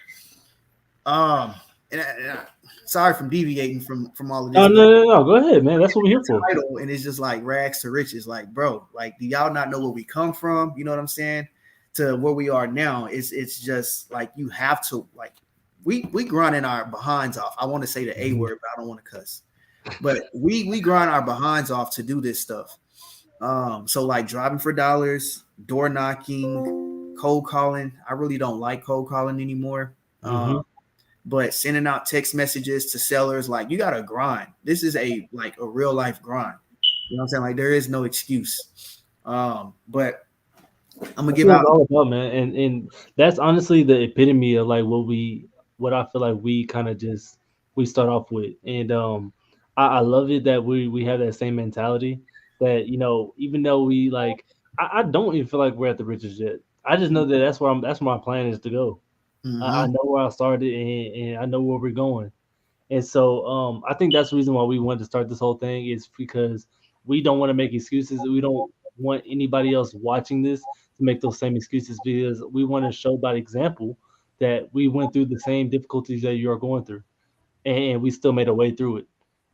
um, sorry from deviating from all of this, No, but no, no, no. Go ahead, man. That's what we're here for. title and it's just like rags to riches. Like, bro, like do y'all not know where we come from? You know what I'm saying? To where we are now. It's just like you have to like we grinding our behinds off. I want to say the A Mhm. word, but I don't want to cuss. But we grind our behinds off to do this stuff. So like driving for dollars, door knocking, cold calling. I really don't like cold calling anymore. Mhm. But sending out text messages to sellers, like you gotta grind. This is a real life grind. You know what I'm saying? Like there is no excuse. But I'm gonna That's give what it's out. all about, man. And that's honestly the epitome of like what I feel like we kind of just we start off with. And I love it that we have that same mentality that even though we like I don't even feel like we're at the riches yet. I just know that that's where my plan is to go. I Mm-hmm. know where I started and I know where we're going. And so I think that's the reason why we wanted to start this whole thing is because we don't want to make excuses. We don't want anybody else watching this to make those same excuses because we want to show by example that we went through the same difficulties that you are going through and we still made our way through it.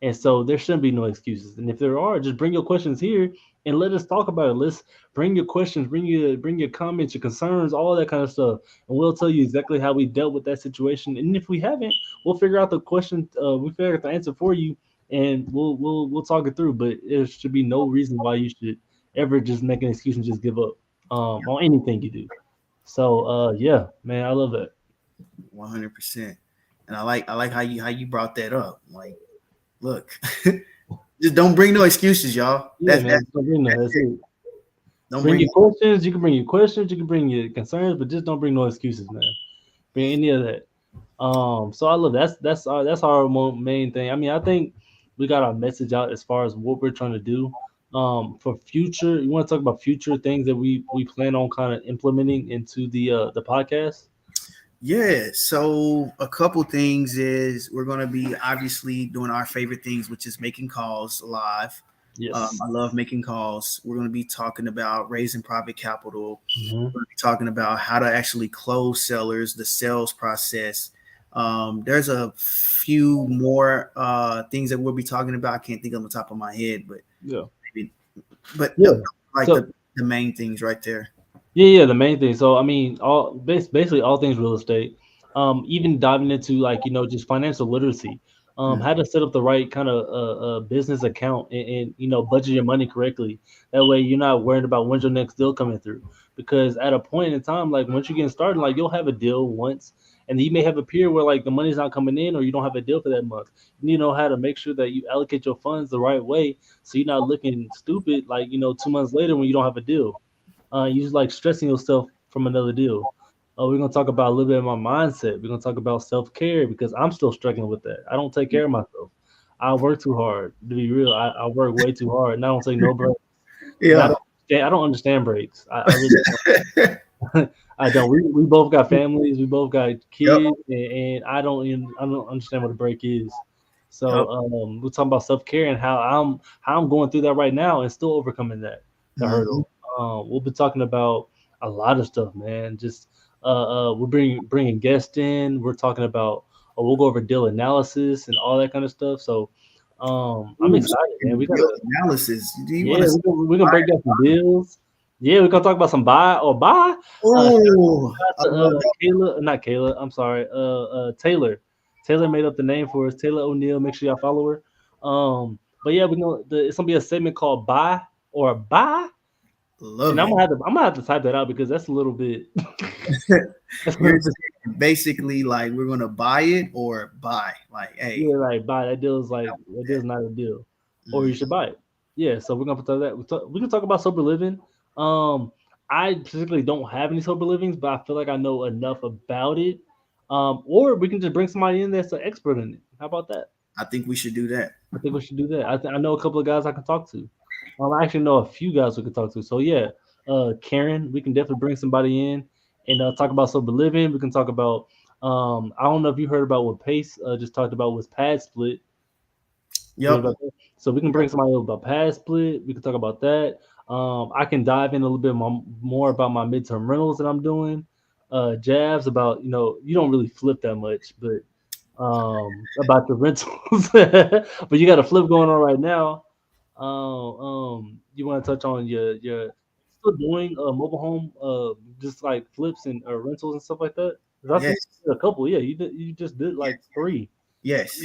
And so there shouldn't be no excuses. And if there are, just bring your questions here and let us talk about it. Let's bring your questions, bring your comments, your concerns, all that kind of stuff, and we'll tell you exactly how we dealt with that situation. And if we haven't, we'll figure out the question. We figure out the answer for you, and we'll talk it through. But there should be no reason why you should ever just make an excuse and just give up on anything you do. So yeah, man, I love that. 100%. And I like how you brought that up. Like, look, just don't bring no excuses, y'all. Yeah, That's man. that's So, that's it. it. Don't Bring bring. your questions. You can bring your questions. You can bring your concerns, but just don't bring no excuses, man. Bring any of that. So I love that's our main thing. I mean, I think we got our message out as far as what we're trying to do. For future, you want to talk about future things that we plan on kind of implementing into the podcast. Yeah, so a couple things is we're going to be obviously doing our favorite things, which is making calls live. Yes. I love making calls. We're going to be talking about raising private capital. Hmm. We're going to be talking about how to actually close sellers, the sales process. There's a few more things that we'll be talking about. I can't think on the top of my head, but Yeah. maybe, but Yeah. like So the main things right there. yeah, the main thing. So I mean, basically all things real estate. Even diving into like just financial literacy. Mm. How to set up the right kind of business account and budget your money correctly. That way you're not worried about when's your next deal coming through. Because at a point in time, like once you get started, like you'll have a deal once, and you may have a period where like the money's not coming in or you don't have a deal for that month. You need to know how to make sure that you allocate your funds the right way, so you're not looking stupid like 2 months later when you don't have a deal. You just like stressing yourself from another deal. We're gonna talk about a little bit of my mindset. We're gonna talk about self care because I'm still struggling with that. I don't take care of myself. I work too hard. To be real, I work way too hard, and I don't take no breaks because Yeah. I don't understand breaks. I really I don't. We both got families. We both got Yep. kids, and I don't understand what a break is. Yep. So we're talking about self care and how I'm going through that right now and still overcoming the Hmm. hurdle. We'll be talking about a lot of stuff, man. Just we're bringing guests in. We're talking about we'll go over deal analysis and all that kind of stuff. So I'm Ooh, excited, man. We deal gotta analysis. Do you want yeah, to? we're gonna break down some deals. Yeah, we're gonna talk about some buy or buy. Oh, I To love that. Kayla, not Kayla. I'm sorry. Taylor. Taylor made up the name for us. Taylor O'Neill. Make sure y'all follow her. But yeah, it's gonna be a segment called "Buy" or "Buy," and Love it. I'm gonna have to type that out because that's a little bit. That's a You're little bit saying basically like we're gonna buy it or buy. Like, hey, yeah, like buy that deal is like that that. deal's not a deal, or you Mm. should buy it. Yeah, so we're gonna put that. We can talk about sober living. I particularly don't have any sober livings, but I feel like I know enough about it. Or we can just bring somebody in that's an expert in it. How about that? I think we should do that. I think we should do that. I know a couple of guys I can talk to. I actually know a few guys we can talk to. So yeah, Karen, we can definitely bring somebody in and talk about sober living. We can talk about. I don't know if you heard about what Pace just talked about was pad split. You heard Yep. about that? So we can bring somebody over about pad split. We can talk about that. I can dive in a little bit more about my midterm rentals that I'm doing. Jabs about you don't really flip that much, but about the rentals. But you got a flip going on right now. You want to touch on your still doing mobile home just like flips and rentals and stuff like that? 'Cause I see Yes. you did a couple. Yeah, you just did like three. Yes.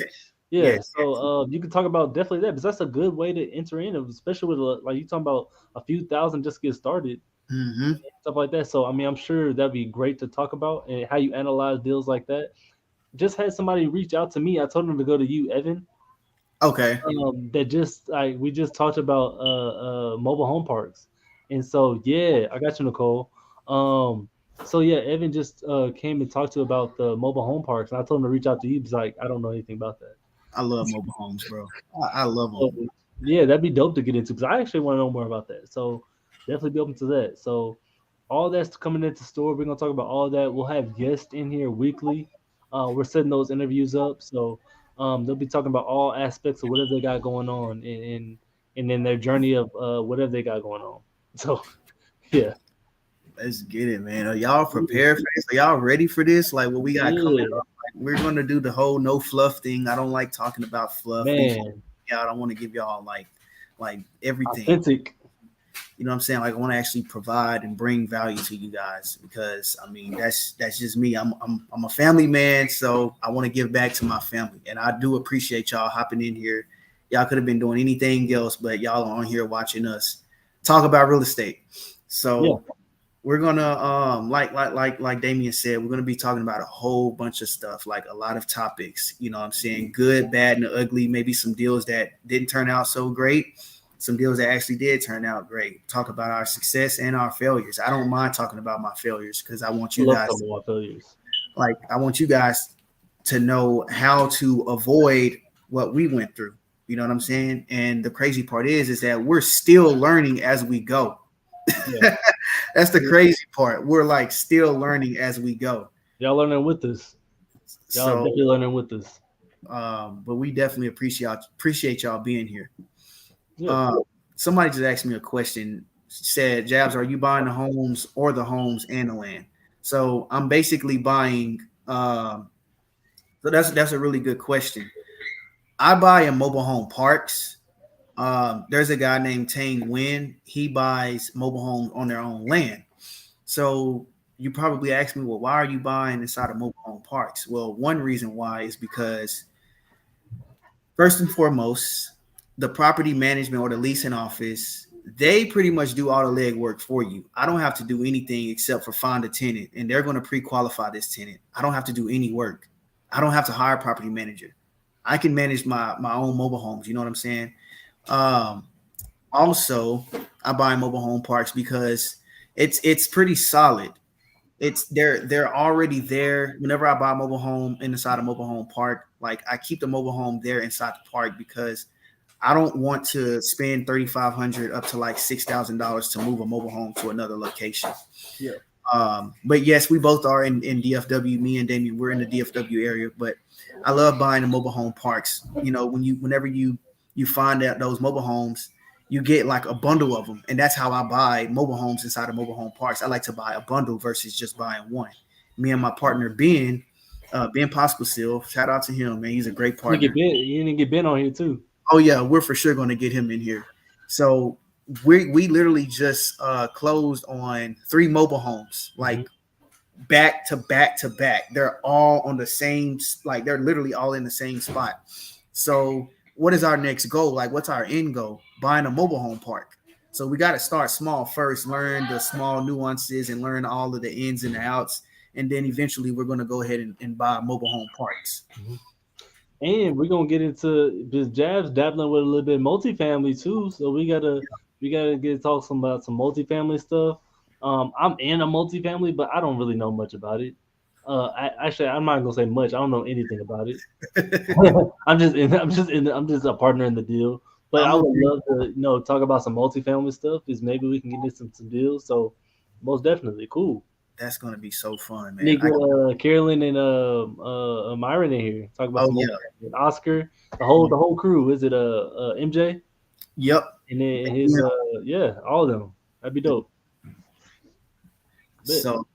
Yeah, Yes. so you can talk about definitely that because that's a good way to enter in, especially with like you talking about a few thousand just get started, Hmm. stuff like that. So I mean, I'm sure that'd be great to talk about and how you analyze deals like that. Just had somebody reach out to me. I told them to go to you, Evan. Okay. That just like we just talked about mobile home parks, and so yeah, I got you, Nicole. Um, so yeah, Evan just came and talked to about the mobile home parks, and I told him to reach out to you. He's like, I don't know anything about that. I love mobile homes, bro. I love So, them. yeah, that'd be dope to get into because I actually want to know more about that. So definitely be open to that. So all that's coming into store. We're gonna talk about all that. We'll have guests in here weekly. We're setting those interviews up, so they'll be talking about all aspects of whatever they got going on and then their journey of whatever they got going on. So yeah, Let's get it, man. Are y'all prepared for this? Are y'all ready for this? Like what we got coming yeah, up? Like, we're gonna do the whole no fluff thing. I don't like talking about fluff. Before man, I don't want to give y'all like everything. authentic. You know what I'm saying? Like I want to actually provide and bring value to you guys because I mean that's just me. I'm a family man, so I want to give back to my family, and I do appreciate y'all hopping in here. Y'all could have been doing anything else, but y'all are on here watching us talk about real estate. Yeah, So we're gonna like Damien said, we're gonna be talking about a whole bunch of stuff, like a lot of topics. You know what I'm saying? Good, bad, and ugly. Maybe some deals that didn't turn out so great, some deals that actually did turn out great. Talk about our success and our failures. I don't mind talking about my failures because I want I you love guys talking about failures. I want you guys to know how to avoid what we went through. You know what I'm saying? And the crazy part is that we're still learning as we go. Yeah, That's the crazy part. We're like still learning as we go. y'all learning with us. Y'all So, definitely learning with us. but we definitely appreciate y'all being here. Yeah. Um, Somebody just asked me a question. Said, "Jabs, are you buying the homes or the homes and the land?" So I'm basically buying. So that's a really good question. I buy in mobile home parks. There's a guy named Tang Nguyen. He buys mobile homes on their own land. So you probably ask me, well, why are you buying inside of mobile home parks? Well, one reason why is because first and foremost, the property management or the leasing office, they pretty much do all the legwork for you. I don't have to do anything except for find a tenant, and they're going to pre-qualify this tenant. I don't have to do any work. I don't have to hire a property manager. I can manage my own mobile homes. You know what I'm saying? Um, Also, I buy mobile home parks because It's pretty solid. It's they're already there. Whenever I buy a mobile home inside a mobile home park, like I keep the mobile home there inside the park because I don't want to spend $3,500 up to like $6,000 to move a mobile home to another location. Yeah. But yes, we both are in DFW. Me and Damien, we're in the DFW area. But I love buying the mobile home parks. You know, whenever you find out those mobile homes, you get like a bundle of them, and that's how I buy mobile homes inside of mobile home parks. I like to buy a bundle versus just buying one. Me and my partner Ben Pospisil, shout out to him, man. He's a great partner. You didn't get Ben on here too. Oh yeah, we're for sure going to get him in here. So we literally just closed on 3 mobile homes, like back to back to back. They're all on the same, like they're literally all in the same spot. So what is our next goal? Like what's our end goal? Buying a mobile home park. So we got to start small first, learn the small nuances and learn all of the ins and outs. And then eventually we're going to go ahead and buy mobile home parks. And we're gonna get into this Jabs dabbling with a little bit of multifamily too. So we gotta get to talk some about some multifamily stuff. I'm in a multifamily, but I don't really know much about it. I'm not gonna say much. I don't know anything about it. I'm just a partner in the deal. But I I'm would love to, talk about some multifamily stuff. Is maybe we can get into some deals. So most definitely, cool. That's going to be so fun, man. Need Carolyn and Myron in here. Talk about Oh some yeah. and Oscar, the whole crew. Is it MJ Yep. and then his all of them. That'd be dope. So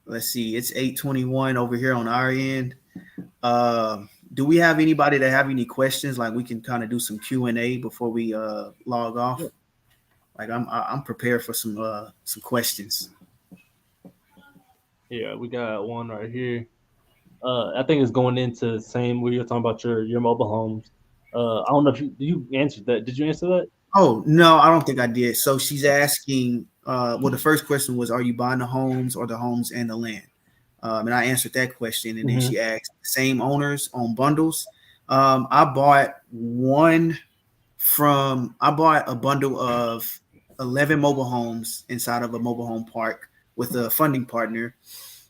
let's see. It's 8:21 over here on our end. Do we have anybody that have any questions? Like we can kind of do some Q&A before we log off. Yeah. Like I'm prepared for some questions. Yeah, we got one right here. I think it's going into the same where you're talking about your mobile homes. I don't know if you answered that. Did you answer that? Oh no, I don't think I did. So she's asking. Well, the first question was, are you buying the homes or the homes and the land? And I answered that question, and then Mm-hmm. she asked, same owners on bundles. I bought I bought a bundle of 11 mobile homes inside of a mobile home park with a funding partner.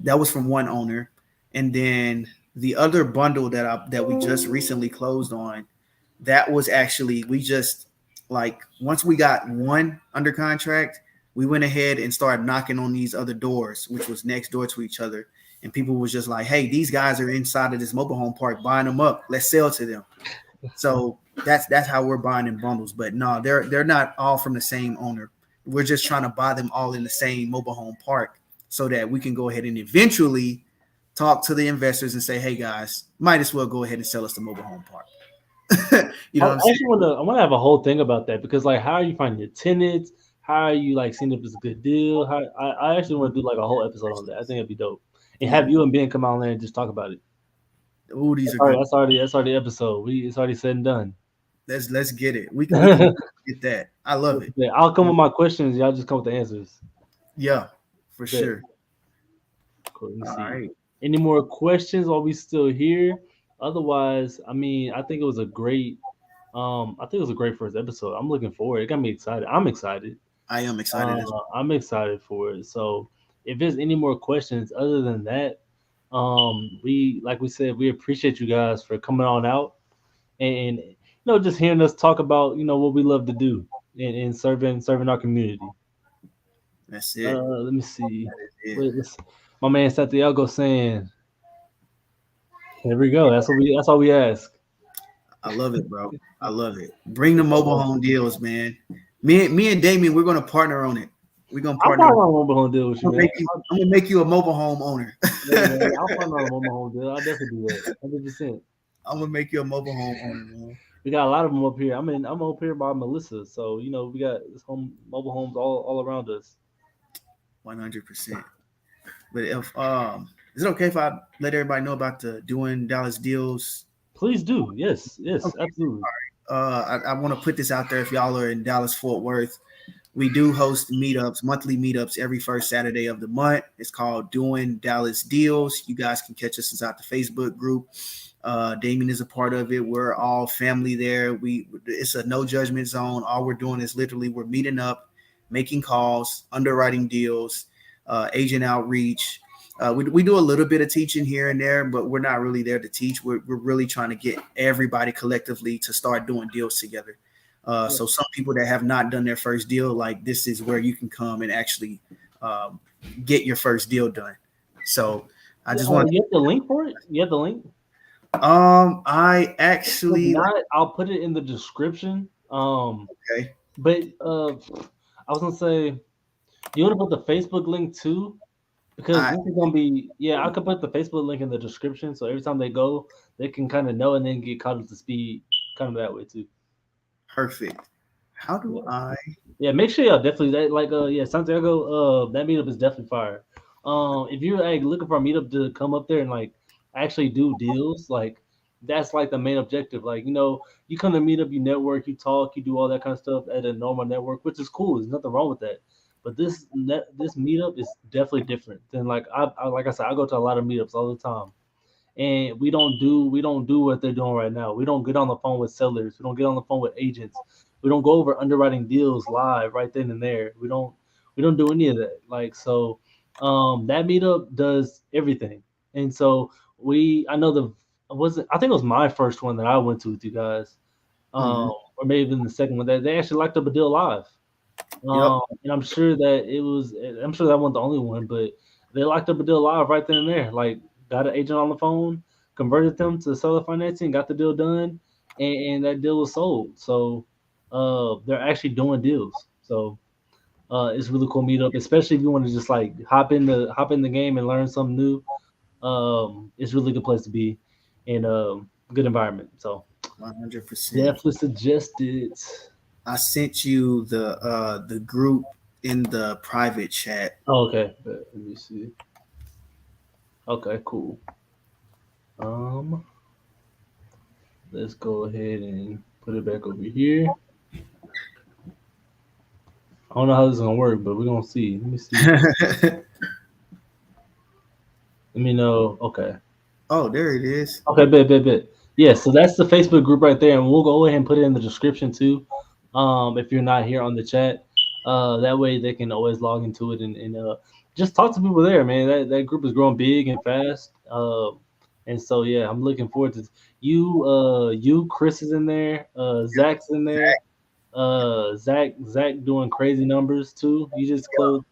That was from one owner, and then the other bundle that we just recently closed on, that was actually we just like once we got one under contract, we went ahead and started knocking on these other doors, which was next door to each other. And people was just like, hey, these guys are inside of this mobile home park buying them up. Let's sell to them. So that's how we're buying in bundles. But no, they're not all from the same owner. We're just trying to buy them all in the same mobile home park so that we can go ahead and eventually talk to the investors and say, hey guys, might as well go ahead and sell us the mobile home park. You know what I'm saying? I want to have a whole thing about that because like how are you finding your tenants? How are you like seeing if it's a good deal? I actually want to do like a whole episode on that. I think it'd be dope. And have you and Ben come out there and just talk about it. Oh, these are All right, good. that's already the episode. It's already said and done. Let's get it. We can get that. I love it. Yeah, I'll come with my questions. Y'all just come with the answers. Yeah, for Bet. sure. Cool. Let me All see. right. Any more questions? Are we still here? Otherwise, I mean, I think it was a great. I think it was a great first episode. I'm looking forward. It got me excited. I'm excited. I am excited as I'm excited for it. So, if there's any more questions other than that, we like we said, we appreciate you guys for coming on out and just hearing us talk about what we love to do and serving our community. that's it. Let me see. it. Wait, my man Santiago saying, "There we go. That's all we ask." I love it, bro. I love it. Bring the mobile home deals, man. Me and Damien, we're gonna partner on it. We're gonna I'm partner. probably on a mobile home deal with you, man. I'm gonna make you a mobile home owner. Yeah, man. I'll partner on a mobile home deal. I'll definitely do that. 100%. I'm gonna make you a mobile home owner, man. We got a lot of them up here. I'm up here by Melissa, so we got this mobile homes all around us. 100%. But if is it okay if I let everybody know about the doing Dallas deals? Please do. Yes, Okay. absolutely. I want to put this out there. If y'all are in Dallas Fort Worth, we do host meetups, monthly meetups every first Saturday of the month. It's called Doing Dallas Deals. You guys can catch us inside the Facebook group. Damien is a part of it. We're all family there. It's a no judgment zone. All we're doing is literally we're meeting up, making calls, underwriting deals, agent outreach. We do a little bit of teaching here and there, but we're not really there to teach. We're really trying to get everybody collectively to start doing deals together. So some people that have not done their first deal, like this is where you can come and actually um, get your first deal done. So I just want. You have the link for it. You have the link. I If actually like. not, I'll put it in the description. Okay. But I was gonna say, you want to put the Facebook link too? Because I this is gonna be, yeah, I could put the Facebook link in the description, so every time they go, they can kind of know and then get caught up to speed, kind of that way too. perfect. How do Yeah, I? yeah. Make sure y'all definitely that like yeah, Santiago, that meetup is definitely fire. If you're like looking for a meetup to come up there and like actually do deals, like that's like the main objective. Like you come to meetup, you network, you talk, you do all that kind of stuff at a normal network, which is cool. There's nothing wrong with that. But this meetup is definitely different than like like I said, I go to a lot of meetups all the time, and we don't do what they're doing right now. We don't get on the phone with sellers. We don't get on the phone with agents. We don't go over underwriting deals live right then and there. We don't do any of that. Like so, that meetup does everything. And so I know I think it was my first one that I went to with you guys, Mhm. or maybe even the second one that they actually locked up a deal live. Yep. And I'm sure that wasn't the only one, but they locked up a deal live right then and there. Like, got an agent on the phone, converted them to seller financing, got the deal done, and that deal was sold. So, they're actually doing deals. So, it's really cool meetup, especially if you want to just like hop in the game and learn something new. It's a really good place to be, and good environment. So, 100%. definitely suggest it. I sent you the group in the private chat. Oh, okay, let me see. Okay, cool. Um, let's go ahead and put it back over here. I don't know how this is gonna work, but we're gonna see. Let me see. Let me know. Okay. Oh, there it is. Okay, bet. Yeah, so that's the Facebook group right there, and we'll go ahead and put it in the description too. If you're not here on the chat, that way they can always log into it and just talk to people there, man. That group is growing big and fast. And so yeah, I'm looking forward to you. Chris is in there. Yep. Zach's in there. Zach doing crazy numbers too. He just closed.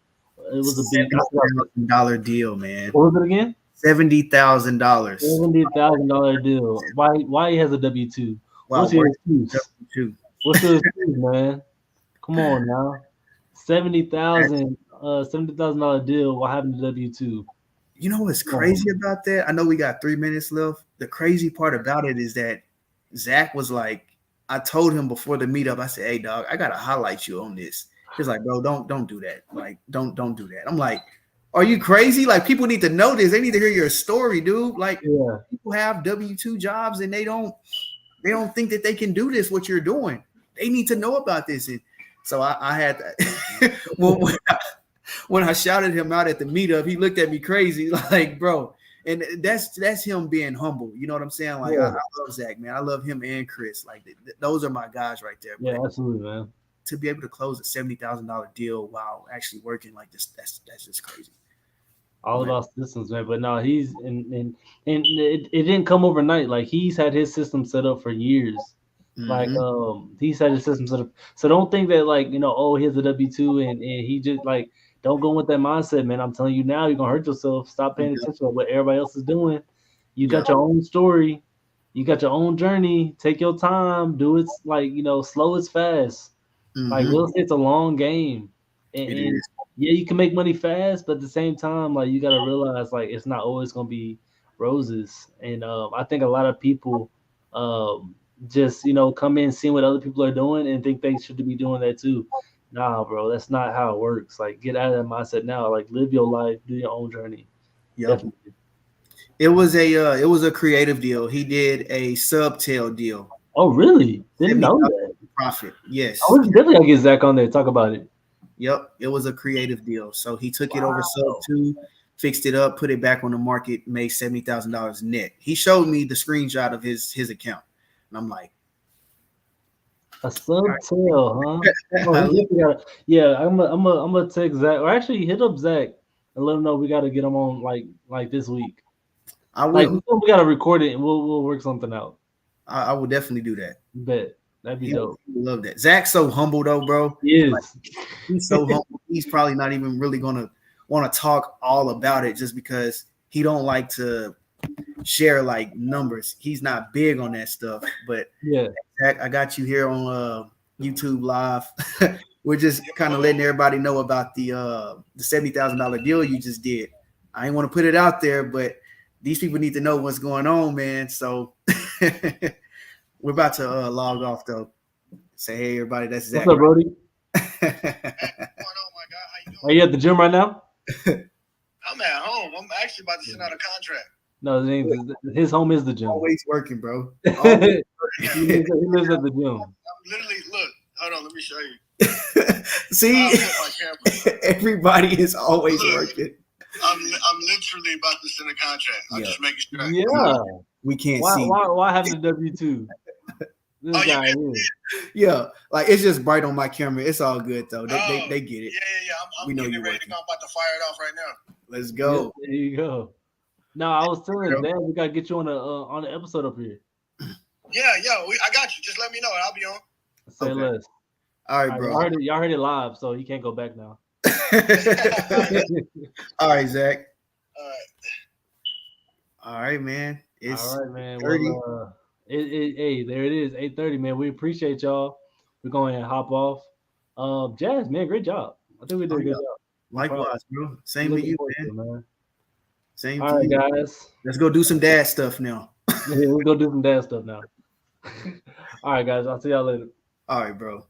It was a big. I forgot $70,000 deal, man. what was it again? $70,000 $70,000 deal. Why he has a W-2? What's while your working excuse? W2. What's your excuse, man? Come on now. 70,000 dollar deal while having a W-2. You know what's Come on. crazy about that? I know we got 3 minutes left. The crazy part about it is that Zach was like, I told him before the meetup, I said, "Hey, dog, I gotta highlight you on this." He's like, "Bro, don't do that. Like, don't do that." I'm like, "Are you crazy? Like, people need to know this. They need to hear your story, dude. Like, Yeah. people have W2 jobs and they don't think that they can do this. What you're doing, they need to know about this." And so I had that. when I shouted him out at the meetup, he looked at me crazy, like, bro. And that's him being humble. You know what I'm saying? Like, I Yeah. love Zach, man. I love him and Chris. Like, those are my guys right there. Yeah, But absolutely, man. to be able to close a $70,000 deal while actually working like this, that's just crazy. All But about systems, man. But no, he's and it didn't come overnight. Like he's had his system set up for years. Like mm-hmm. he's had his system set up. So don't think that like oh, here's a W-2 and he just like don't go with that mindset, man. I'm telling you now, you're gonna hurt yourself. Stop paying Yep. attention to what everybody else is doing. You got Yep. your own story. You got your own journey. Take your time. Do it like slow is fast. Like Mm-hmm. real estate's a long game, It and is. yeah, you can make money fast, but at the same time, like you got to realize like it's not always gonna be roses. And I think a lot of people just come in seeing what other people are doing and think they should be doing that too. Nah, bro, that's not how it works. Like get out of that mindset now. Like live your life, do your own journey. Yep. Definitely. It was a creative deal. He did a subtail deal, Oh, really? Didn't know 70,000 that. profit. I Yes. was definitely gonna get Zach on there talk about it. Yep, it was a creative deal. So he took it over sub Wow. two, fixed it up, put it back on the market, made $70,000 net. He showed me the screenshot of his account, and I'm like, A subtail, huh? Oh, he definitely got. Yeah, I'm gonna text Zach, or actually hit up Zach and let him know we got to get him on like this week. I Like will. we got to record it and we'll work something out. I will definitely do that. Bet that'd be dope. He love that. Zach's so humble though, bro. He is. He's so humble. He's probably not even really gonna want to talk all about it just because he don't like to share like numbers. He's not big on that stuff. But Yeah, Zach, I got you here on YouTube Live. We're just kind of letting everybody know about the $70,000 deal you just did. I ain't want to put it out there, but these people need to know what's going on, man. So we're about to log off though. Say hey everybody, that's Zach. what's up, Brody? What's going on, my guy? How you doing? Are you at the gym right now? I'm at home. I'm actually about to send out a contract. No, his home is the gym. Always working, bro. He lives at the gym. I'm literally, look, hold on, let me show you. See, I'll put my camera. everybody is always working. I'm literally about to send a contract. I'm just making sure. Yeah. We can't Why see. why have the W-2? This Oh, guy you is. Yeah, like it's just bright on my camera. It's all good though. They get it. Yeah. I'm We know getting you're ready to working. go. I'm about to fire it off right now. Let's go. There you go. No, I was telling Dan we gotta get you on the episode up here. Yeah, I got you. Just let me know, and I'll be on. Say Okay. less. All right, bro. Y'all heard it live, so he can't go back now. All right, Zach. All right. All right, man. It's all right, man. 30. Well, hey, there it is, 8:30, man. We appreciate y'all. We're going to hop off. Jazz, man, great job. I think we did a good job. Likewise, bro. Same with you, man. Same all to right, you. guys. Let's go do some dad stuff now. Yeah, we'll go do some dad stuff now. All right, guys. I'll see y'all later. All right, bro.